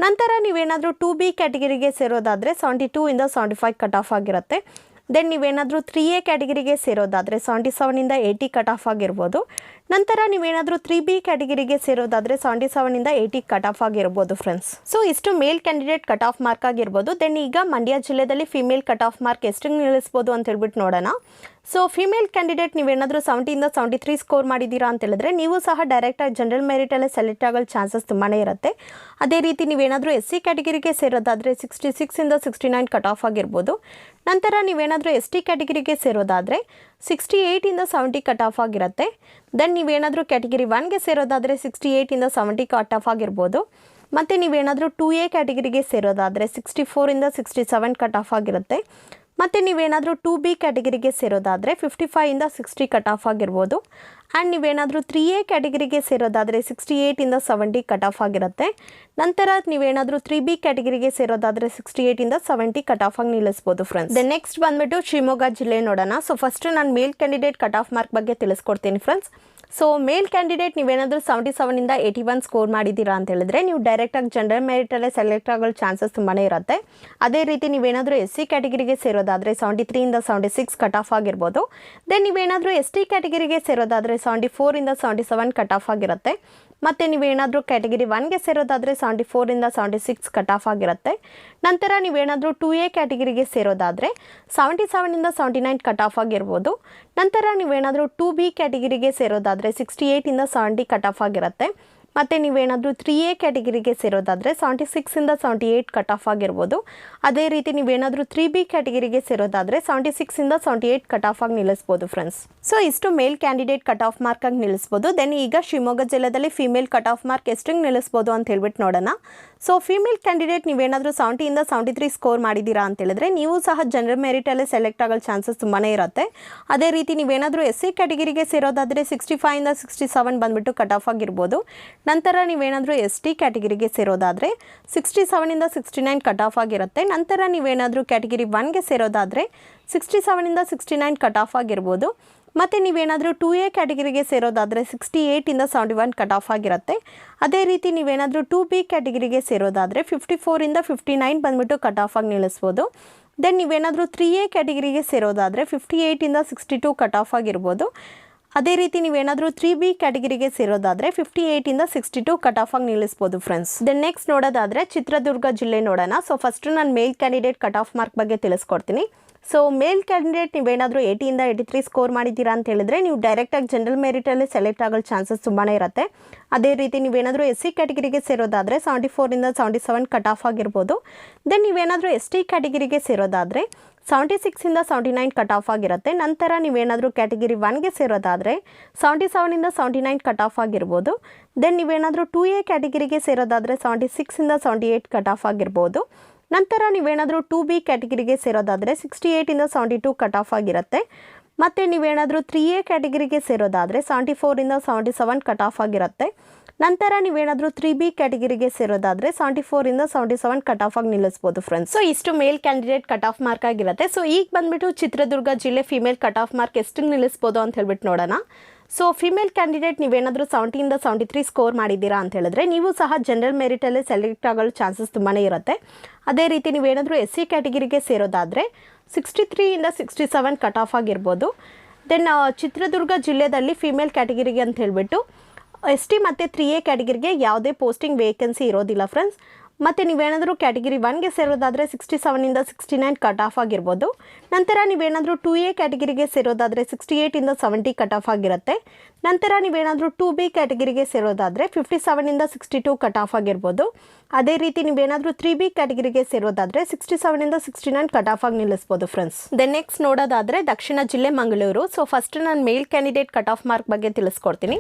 ನಂತರ ನೀವೇನಾದರೂ 2B ಕ್ಯಾಟಗರಿಗೆ ಸೇರೋದಾದರೆ 72 ಇಂದ 75 ಕಟ್ ಆಫ್ ಆಗಿರುತ್ತೆ. ದೆನ್ ನೀವೇನಾದರೂ 3A ಕ್ಯಾಟಗರಿಗೆ ಸೇರೋದಾದರೆ 77 ಇಂದ 80 ಕಟ್ ಆಫ್ ಆಗಿರ್ಬೋದು. ನಂತರ ನೀವೇನಾದರೂ 3B ಕ್ಯಾಟಗರಿಗೆ ಸೇರೋದಾದರೆ 77 ಇಂದ 80 ಕಟ್ ಆಫ್ ಆಗಿರ್ಬೋದು ಫ್ರೆಂಡ್ಸ್. ಸೊ ಇಷ್ಟು ಮೇಲ್ ಕ್ಯಾಂಡಿಡೇಟ್ ಕಟ್ ಆಫ್ ಮಾರ್ಕ್ ಆಗಿರ್ಬೋದು. ದೆನ್ ಈಗ ಮಂಡ್ಯ ಜಿಲ್ಲೆಯಲ್ಲಿ ಫಿಮೇಲ್ ಕಟ್ ಆಫ್ ಮಾರ್ಕ್ ಎಷ್ಟು ನಿಲ್ಲಿಸ್ಬೋದು ಅಂತ ಹೇಳ್ಬಿಟ್ಟು ನೋಡೋಣ. ಸೊ ಫಿಮೇಲ್ ಕ್ಯಾಂಡಿಡೇಟ್ ನೀವೇನಾದರೂ 70 ಇಂದ 73 ಸ್ಕೋರ್ ಮಾಡಿದ್ದೀರಾ ಅಂತ ಹೇಳಿದ್ರೆ ನೀವು ಸಹ ಡೈರೆಕ್ಟಾಗಿ ಜನರಲ್ ಮೆರಿಟಲ್ಲೇ ಸೆಲೆಕ್ಟ್ ಆಗೋ ಚಾನ್ಸಸ್ ತುಂಬಾ ಇರುತ್ತೆ. ಅದೇ ರೀತಿ ನೀವೇನಾದರೂ SC ಕ್ಯಾಟಗರಿಗೆ ಸೇರೋದಾದರೆ 66 ಇಂದ 69 ಕಟ್ ಆಫ್ ಆಗಿರ್ಬೋದು. ನಂತರ ನೀವೇನಾದರೂ ST ಕ್ಯಾಟಗರಿಗೆ ಸೇರೋದಾದರೆ 68 ಇಂದ 70 ಕಟ್ ಆಫ್ ಆಗಿರುತ್ತೆ. ದೆನ್ ನೀವೇನಾದರೂ ಕ್ಯಾಟಗರಿ 1ಗೆ ಸೇರೋದಾದರೆ 68 ಇಂದ 70 ಕಟ್ ಆಫ್ ಆಗಿರ್ಬೋದು. ಮತ್ತು ನೀವೇನಾದರೂ 2A ಕ್ಯಾಟಗರಿಗೆ ಸೇರೋದಾದರೆ 64 ಇಂದ 67 ಕಟ್ ಆಫ್ ಆಗಿರುತ್ತೆ. ಮತ್ತು ನೀವೇನಾದರೂ 2B ಕ್ಯಾಟಗರಿಗೆ ಸೇರೋದಾದರೆ 55 ಇಂದ 60 ಕಟ್ ಆಫ್ ಆಗಿರ್ಬೋದು. ಆ್ಯಂಡ್ ನೀವೇನಾದರೂ 3A ಕ್ಯಾಟಗರಿಗೆ ಸೇರೋದಾದರೆ 68 ಇಂದ 70 ಕಟ್ ಆಫ್ ಆಗಿರುತ್ತೆ. ನಂತರ ನೀವೇನಾದರೂ 3B ಕ್ಯಾಟಗರಿಗೆ ಸೇರೋದಾದರೆ 68 ಇಂದ 70 ಕಟ್ ಆಫ್ ಆಗಿ ನಿಲ್ಲಿಸ್ಬೋದು ಫ್ರೆಂಡ್ಸ್. ದೆನ್ ನೆಕ್ಸ್ಟ್ ಬಂದುಬಿಟ್ಟು ಶಿವಮೊಗ್ಗ ಜಿಲ್ಲೆ ನೋಡೋಣ. ಸೊ ಫಸ್ಟು ನಾನು ಮೇಲ್ ಕ್ಯಾಂಡಿಡೇಟ್ ಕಟ್ ಆಫ್ ಮಾರ್ಕ್ ಬಗ್ಗೆ ತಿಳಿಸ್ಕೊಡ್ತೀನಿ ಫ್ರೆಂಡ್ಸ್. ಸೊ ಮೇಲ್ ಕ್ಯಾಂಡಿಡೇಟ್ ನೀವೇನಾದರೂ 77ಇಂದ 81 ಸ್ಕೋರ್ ಮಾಡಿದ್ದೀರಾ ಅಂತ ಹೇಳಿದ್ರೆ ನೀವು ಡೈರೆಕ್ಟಾಗಿ ಜನರಲ್ ಮೆರಿಟಲ್ಲೇ ಸೆಲೆಕ್ಟ್ ಆಗೋ ಚಾನ್ಸಸ್ ತುಂಬಾ ಇರುತ್ತೆ. ಅದೇ ರೀತಿ ನೀವೇನಾದರೂ SC ಕ್ಯಾಟಗರಿಗೆ ಸೇರೋದಾದರೆ 73ಇಂದ 76 ಕಟ್ ಆಫ್ ಆಗಿರ್ಬೋದು. ದೆನ್ ನೀವೇನಾದರೂ ST ಕ್ಯಾಟಗರಿಗೆ ಸೇರೋದಾದರೆ 74ಇಂದ 77 ಕಟ್ ಆಫ್ ಆಗಿರುತ್ತೆ. ಮತ್ತು ನೀವೇನಾದರೂ ಕ್ಯಾಟಗರಿ 1ಗೆ ಸೇರೋದಾದರೆ 74ಇಂದ 76 ಕಟ್ ಆಫ್ ಆಗಿರುತ್ತೆ. ನಂತರ ನೀವೇನಾದರೂ 2A ಕ್ಯಾಟಗರಿಗೆ ಸೇರೋದಾದರೆ 77ಇಂದ 79 ಕಟ್ ಆಫ್ ಆಗಿರ್ಬೋದು. ನಂತರ ನೀವೇನಾದರೂ 2B ಕ್ಯಾಟಗರಿಗೆ ಸೇರೋದಾದರೆ 68ಇಂದ 70 ಕಟ್ ಆಫ್ ಆಗಿರುತ್ತೆ. ಮತ್ತು ನೀವೇನಾದರೂ 3A ಕ್ಯಾಟಗರಿಗೆ ಸೇರೋದಾದರೆ 76ಇಂದ 78 ಕಟ್ ಆಫ್ ಆಗಿರ್ಬೋದು. ಅದೇ ರೀತಿ ನೀವೇನಾದರೂ 3B ಕ್ಯಾಟಗರಿಗೆ ಸೇರೋದಾದರೆ 76ಇಂದ 78 ಕಟ್ ಆಫ್ ಆಗಿ ನಿಲ್ಲಿಸ್ಬೋದು ಫ್ರೆಂಡ್ಸ್. ಸೊ ಇಷ್ಟು ಮೇಲ್ ಕ್ಯಾಂಡಿಡೇಟ್ ಕಟ್ ಆಫ್ ಮಾರ್ಕ್ ಆಗಿ ನಿಲ್ಲಿಸ್ಬೋದು. ದೆನ್ ಈಗ ಶಿವಮೊಗ್ಗ ಜಿಲ್ಲೆಯಲ್ಲಿ ಫಿಮೇಲ್ ಕಟ್ ಆಫ್ ಮಾರ್ಕ್ ಎಷ್ಟಂಗೆ ನಿಲ್ಲಿಸ್ಬೋದು ಅಂತ ಹೇಳ್ಬಿಟ್ಟು ನೋಡೋಣ. ಸೊ ಫಿಮೇಲ್ ಕ್ಯಾಂಡಿಡೇಟ್ ನೀವೇನಾದರೂ 70ಇಂದ 73 ಸ್ಕೋರ್ ಮಾಡಿದ್ದೀರಾ ಅಂತ ಹೇಳಿದ್ರೆ ನೀವು ಸಹ ಜನರಲ್ ಮೆರಿಟಲ್ಲೇ ಸೆಲೆಕ್ಟ್ ಆಗೋ ಚಾನ್ಸಸ್ ತುಂಬಾ ಇರುತ್ತೆ. ಅದೇ ರೀತಿ ನೀವೇನಾದರೂ SC ಕ್ಯಾಟಗರಿಗೆ ಸೇರೋದಾದರೆ 65ಇಂದ 67 ಬಂದುಬಿಟ್ಟು ಕಟ್ ಆಫ್ ಆಗಿರ್ಬೋದು. ನಂತರ ನೀವೇನಾದರೂ ST ಕ್ಯಾಟಗರಿಗೆ ಸೇರೋದಾದರೆ 67ಇಂದ 69 ಕಟ್ ಆಫ್ ಆಗಿರುತ್ತೆ. ನಂತರ ನೀವೇನಾದರೂ ಕ್ಯಾಟಗರಿ 1ಗೆ ಸೇರೋದಾದರೆ 67ಇಂದ 69 ಕಟ್ ಆಫ್ ಆಗಿರ್ಬೋದು. ಮತ್ತು ನೀವೇನಾದರೂ 2A ಕ್ಯಾಟಗರಿಗೆ ಸೇರೋದಾದರೆ 68ಇಂದ 71 ಕಟ್ ಆಫ್ ಆಗಿರುತ್ತೆ. ಅದೇ ರೀತಿ ನೀವೇನಾದರೂ 2B ಕ್ಯಾಟಗರಿಗೆ ಸೇರೋದಾದರೆ 54ಇಂದ 59 ಬಂದುಬಿಟ್ಟು ಕಟ್ ಆಫ್ ಆಗಿ ನಿಲ್ಲಿಸ್ಬೋದು. ದೆನ್ ನೀವೇನಾದರೂ 3A ಕ್ಯಾಟಗರಿಗೆ ಸೇರೋದಾದರೆ 58ಇಂದ 62 ಕಟ್ ಆಫ್ ಆಗಿರ್ಬೋದು. ಅದೇ ರೀತಿ ನೀವೇನಾದರೂ 3B ಕ್ಯಾಟಗರಿಗೆ ಸೇರೋದಾದರೆ 58ಇಂದ 62 ಕಟ್ ಆಫ್ ಆಗಿ ನಿಲ್ಲಿಸ್ಬೋದು ಫ್ರೆಂಡ್ಸ್. ದೆನ್ ನೆಕ್ಸ್ಟ್ ನೋಡೋದಾದರೆ ಚಿತ್ರದುರ್ಗ ಜಿಲ್ಲೆ ನೋಡೋಣ. ಸೊ ಫಸ್ಟು ನಾನು ಮೇಲ್ ಕ್ಯಾಂಡಿಡೇಟ್ ಕಟ್ ಆಫ್ ಮಾರ್ಕ್ ಬಗ್ಗೆ ತಿಳಿಸ್ಕೊಡ್ತೀನಿ. ಸೊ ಮೇಲ್ ಕ್ಯಾಂಡಿಡೇಟ್ ನೀವೇನಾದರೂ 80ಇಂದ 83 ಸ್ಕೋರ್ ಮಾಡಿದ್ದೀರಾ ಅಂತ ಹೇಳಿದ್ರೆ ನೀವು ಡೈರೆಕ್ಟಾಗಿ ಜನರಲ್ ಮೆರಿಟಲ್ಲಿ ಸೆಲೆಕ್ಟ್ ಆಗೋ ಚಾನ್ಸಸ್ ತುಂಬಾ ಇರುತ್ತೆ. ಅದೇ ರೀತಿ ನೀವೇನಾದರೂ SC ಕ್ಯಾಟಗರಿಗೆ ಸೇರೋದಾದರೆ 74ಇಂದ 77 ಕಟ್ ಆಫ್ ಆಗಿರ್ಬೋದು. ದೆನ್ ನೀವೇನಾದರೂ ST ಕ್ಯಾಟಗರಿಗೆ ಸೇರೋದಾದರೆ 76ಇಂದ 79 ಕಟ್ ಆಫ್ ಆಗಿರುತ್ತೆ. ನಂತರ ನೀವೇನಾದರೂ ಕ್ಯಾಟಗರಿ 1ಗೆ ಸೇರೋದಾದರೆ 77ಇಂದ 79 ಕಟ್ ಆಫ್ ಆಗಿರ್ಬೋದು. ದೆನ್ ನೀವೇನಾದರೂ 2A ಕ್ಯಾಟಗರಿಗೆ ಸೇರೋದಾದರೆ 76ಇಂದ 78 ಕಟ್ ಆಫ್ ಆಗಿರ್ಬೋದು. ನಂತರ ನೀವೇನಾದರೂ 2B ಕ್ಯಾಟಗರಿಗೆ ಸೇರೋದಾದರೆ 68ಇಂದ 72 ಕಟ್ ಆಫ್ ಆಗಿರುತ್ತೆ. ಮತ್ತು ನೀವೇನಾದರೂ 3A ಕ್ಯಾಟಗರಿಗೆ ಸೇರೋದಾದರೆ 74ಇಂದ 77 ಕಟ್ ಆಫ್ ಆಗಿರುತ್ತೆ. ನಂತರ ನೀವೇನಾದರೂ 3B ಕ್ಯಾಟಗರಿಗೆ ಸೇರೋದಾದರೆ 74ಇಂದ 77 ಕಟ್ ಆಫ್ ಆಗಿ ನಿಲ್ಲಿಸ್ಬೋದು ಫ್ರೆಂಡ್ಸ್. ಸೊ ಇಷ್ಟು ಮೇಲ್ ಕ್ಯಾಂಡಿಡೇಟ್ ಕಟ್ ಆಫ್ ಮಾರ್ಕ್ ಆಗಿರುತ್ತೆ. ಸೊ ಈಗ ಬಂದುಬಿಟ್ಟು ಚಿತ್ರದುರ್ಗ ಜಿಲ್ಲೆ ಫಿಮೇಲ್ ಕಟ್ ಆಫ್ ಮಾರ್ಕ್ ಎಷ್ಟು ನಿಲ್ಲಿಸ್ಬೋದು ಅಂತ ಹೇಳ್ಬಿಟ್ಟು ನೋಡೋಣ. ಸೊ ಫಿಮೇಲ್ ಕ್ಯಾಂಡಿಡೇಟ್ ನೀವೇನಾದರೂ 70ಇಂದ 73 ಸ್ಕೋರ್ ಮಾಡಿದ್ದೀರಾ ಅಂತ ಹೇಳಿದ್ರೆ ನೀವು ಸಹ ಜನರಲ್ ಮೆರಿಟಲ್ಲೇ ಸೆಲೆಕ್ಟ್ ಆಗೋ ಚಾನ್ಸಸ್ ತುಂಬಾ ಇರುತ್ತೆ. ಅದೇ ರೀತಿ ನೀವೇನಾದರೂ SC ಕ್ಯಾಟಗರಿಗೆ ಸೇರೋದಾದರೆ 63ಇಂದ 67 ಕಟ್ ಆಫ್ ಆಗಿರ್ಬೋದು. ದೆನ್ ಚಿತ್ರದುರ್ಗ ಜಿಲ್ಲೆಯಲ್ಲಿ ಫಿಮೇಲ್ ಕ್ಯಾಟಗರಿಗೆ ಅಂತ ಹೇಳಿಬಿಟ್ಟು ST ಮತ್ತು 3A ಕ್ಯಾಟಗರಿಗೆ ಯಾವುದೇ ಪೋಸ್ಟಿಂಗ್ ವೇಕೆನ್ಸಿ ಇರೋದಿಲ್ಲ ಫ್ರೆಂಡ್ಸ್. ಮತ್ತು ನೀವೇನಾದರೂ ಕ್ಯಾಟಗರಿ 1ಗೆ ಸೇರೋದಾದರೆ 67ಇಂದ 69 ಕಟ್ ಆಫ್ ಆಗಿರ್ಬೋದು. ನಂತರ ನೀವೇನಾದರೂ 2A ಕ್ಯಾಟಗರಿಗೆ ಸೇರೋದಾದರೆ 68ಇಂದ 70 ಕಟ್ ಆಫ್ ಆಗಿರುತ್ತೆ. ನಂತರ ನೀವೇನಾದರೂ 2B ಕ್ಯಾಟಗರಿಗೆ ಸೇರೋದಾದರೆ 57ಇಂದ 62 ಕಟ್ ಆಫ್ ಆಗಿರ್ಬೋದು. ಅದೇ ರೀತಿ ನೀವೇನಾದರೂ 3B ಕ್ಯಾಟಗರಿಗೆ ಸೇರೋದಾದರೆ 67ಇಂದ 69 ಕಟ್ ಆಫ್ ಆಗಿ ನಿಲ್ಲಿಸ್ಬೋದು ಫ್ರೆಂಡ್ಸ್. ದೆನ್ ನೆಕ್ಸ್ಟ್ ನೋಡೋದಾದರೆ ದಕ್ಷಿಣ ಜಿಲ್ಲೆ ಮಂಗಳೂರು. ಸೊ ಫಸ್ಟ್ ನಾನು ಮೇಲ್ ಕ್ಯಾಂಡಿಡೇಟ್ ಕಟ್ ಆಫ್ ಮಾರ್ಕ್ ಬಗ್ಗೆ ತಿಳಿಸ್ಕೊಡ್ತೀನಿ.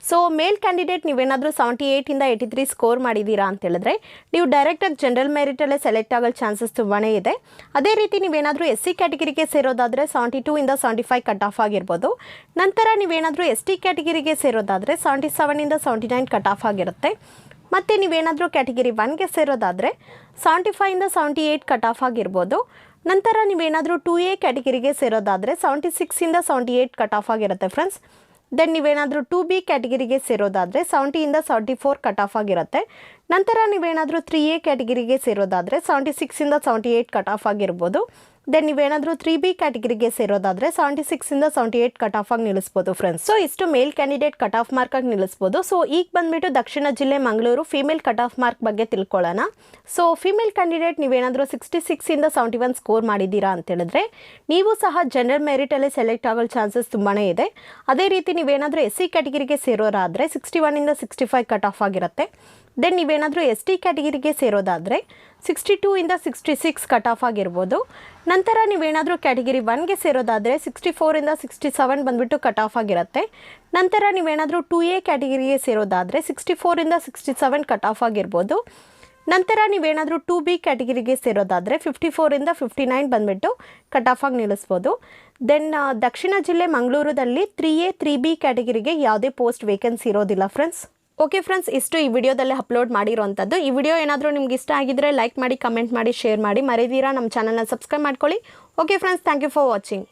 ಸೊ ಮೇಲ್ ಕ್ಯಾಂಡಿಡೇಟ್ ನೀವೇನಾದರೂ 78ಇಂದ 83 ಸ್ಕೋರ್ ಮಾಡಿದ್ದೀರಾ ಅಂತ ಹೇಳಿದ್ರೆ ನೀವು ಡೈರೆಕ್ಟಾಗಿ ಜನರಲ್ ಮೆರಿಟಲ್ಲೇ ಸೆಲೆಕ್ಟ್ ಆಗೋ ಚಾನ್ಸಸ್ ತುಂಬಾ ಇದೆ. ಅದೇ ರೀತಿ ನೀವೇನಾದರೂ SC ಕ್ಯಾಟಗರಿಗೆ ಸೇರೋದಾದರೆ 72ಇಂದ 75 ಕಟ್ ಆಫ್ ಆಗಿರ್ಬೋದು. ನಂತರ ನೀವೇನಾದರೂ ST ಕ್ಯಾಟಗರಿಗೆ ಸೇರೋದಾದರೆ 77ಇಂದ 79 ಕಟ್ ಆಫ್ ಆಗಿರುತ್ತೆ. ಮತ್ತು ನೀವೇನಾದರೂ ಕ್ಯಾಟಗರಿ 1ಗೆ ಸೇರೋದಾದರೆ 75ಇಂದ 78 ಕಟ್ ಆಫ್ ಆಗಿರ್ಬೋದು. ನಂತರ ನೀವೇನಾದರೂ 2A ಕ್ಯಾಟಗರಿಗೆ ಸೇರೋದಾದರೆ 76ಇಂದ 78 ಕಟ್ ಆಫ್ ಆಗಿರುತ್ತೆ ಫ್ರೆಂಡ್ಸ್. ದೆನ್ ನೀವೇನಾದರೂ 2B ಕ್ಯಾಟಗರಿಗೆ ಸೇರೋದಾದರೆ 70ಇಂದ 74 ಕಟ್ ಆಫ್ ಆಗಿರುತ್ತೆ. ನಂತರ ನೀವೇನಾದರೂ 3A ಕ್ಯಾಟಗರಿಗೆ ಸೇರೋದಾದರೆ 76ಇಂದ 78 ಕಟ್ ಆಫ್ ಆಗಿರ್ಬೋದು. ದೆನ್ ನೀವೇನಾದರೂ 3B ಕ್ಯಾಟಗರಿಗೆ ಸೇರೋದಾದರೆ 76ಇಂದ 78 ಕಟ್ ಆಫ್ ಆಗಿ ನಿಲ್ಲಿಸ್ಬೋದು ಫ್ರೆಂಡ್ಸ್. ಸೊ ಇಷ್ಟು ಮೇಲ್ ಕ್ಯಾಂಡಿಡೇಟ್ ಕಟ್ ಆಫ್ ಮಾರ್ಕ್ ಆಗಿ ನಿಲ್ಲಿಸ್ಬೋದು. ಸೊ ಈಗ ಬಂದುಬಿಟ್ಟು ದಕ್ಷಿಣ ಜಿಲ್ಲೆ Mangaluru female cut off mark ಬಗ್ಗೆ ತಿಳ್ಕೊಳ್ಳೋಣ. ಸೊ ಫಿಮೇಲ್ ಕ್ಯಾಂಡಿಡೇಟ್ ನೀವೇನಾದರೂ 66ಇಂದ 71 ಸ್ಕೋರ್ ಮಾಡಿದ್ದೀರಾ ಅಂತ ಹೇಳಿದ್ರೆ ನೀವು ಸಹ ಜನರಲ್ ಮೆರಿಟಲ್ಲೇ ಸೆಲೆಕ್ಟ್ ಆಗೋ ಚಾನ್ಸಸ್ ತುಂಬಾ ಇದೆ. ಅದೇ ರೀತಿ ನೀವೇನಾದರೂ SC ಕ್ಯಾಟಗರಿಗೆ ಸೇರೋರಾದರೆ 61ಇಂದ 65 ಕಟ್ ಆಫ್ ಆಗಿರುತ್ತೆ. ದೆನ್ ನೀವೇನಾದರೂ ST ಕ್ಯಾಟಗರಿಗೆ ಸೇರೋದಾದರೆ 62ಇಂದ 66 ಕಟ್ ಆಫ್ ಆಗಿರ್ಬೋದು. ನಂತರ ನೀವೇನಾದರೂ ಕ್ಯಾಟಗರಿ 1ಗೆ ಸೇರೋದಾದರೆ 64ಇಂದ 67 ಬಂದುಬಿಟ್ಟು ಕಟ್ ಆಫ್ ಆಗಿರುತ್ತೆ. ನಂತರ ನೀವೇನಾದರೂ 2A ಕ್ಯಾಟಗರಿಗೆ ಸೇರೋದಾದರೆ 64ಇಂದ 67 ಕಟ್ ಆಫ್ ಆಗಿರ್ಬೋದು. ನಂತರ ನೀವೇನಾದರೂ 2B ಕ್ಯಾಟಗರಿಗೆ ಸೇರೋದಾದರೆ 54ಇಂದ 59 ಬಂದುಬಿಟ್ಟು ಕಟ್ ಆಫ್ ಆಗಿ ನಿಲ್ಲಿಸ್ಬೋದು. ದೆನ್ ದಕ್ಷಿಣ ಜಿಲ್ಲೆ ಮಂಗಳೂರಲ್ಲಿ 3A 3B ಕ್ಯಾಟಗರಿಗೆ ಯಾವುದೇ ಪೋಸ್ಟ್ ವೇಕೆನ್ಸಿ ಇರೋದಿಲ್ಲ ಫ್ರೆಂಡ್ಸ್. ಓಕೆ ಫ್ರೆಂಡ್ಸ್, ಇಷ್ಟು ಈ ವಿಡಿಯೋದಲ್ಲಿ ಅಪ್ಲೋಡ್ ಮಾಡಿರೋಂಥದ್ದು. ಈ ವಿಡಿಯೋ ಏನಾದರೂ ನಿಮ್ಗೆ ಇಷ್ಟ ಆಗಿದ್ದರೆ ಲೈಕ್ ಮಾಡಿ, ಕಮೆಂಟ್ ಮಾಡಿ, ಶೇರ್ ಮಾಡಿ, ಮರೆದಿರಾ ನಮ್ಮ ಚಾನಲ್ನ ಸಬ್ಸ್ಕ್ರೈಬ್ ಮಾಡ್ಕೊಳ್ಳಿ. Okay friends, thank you for watching.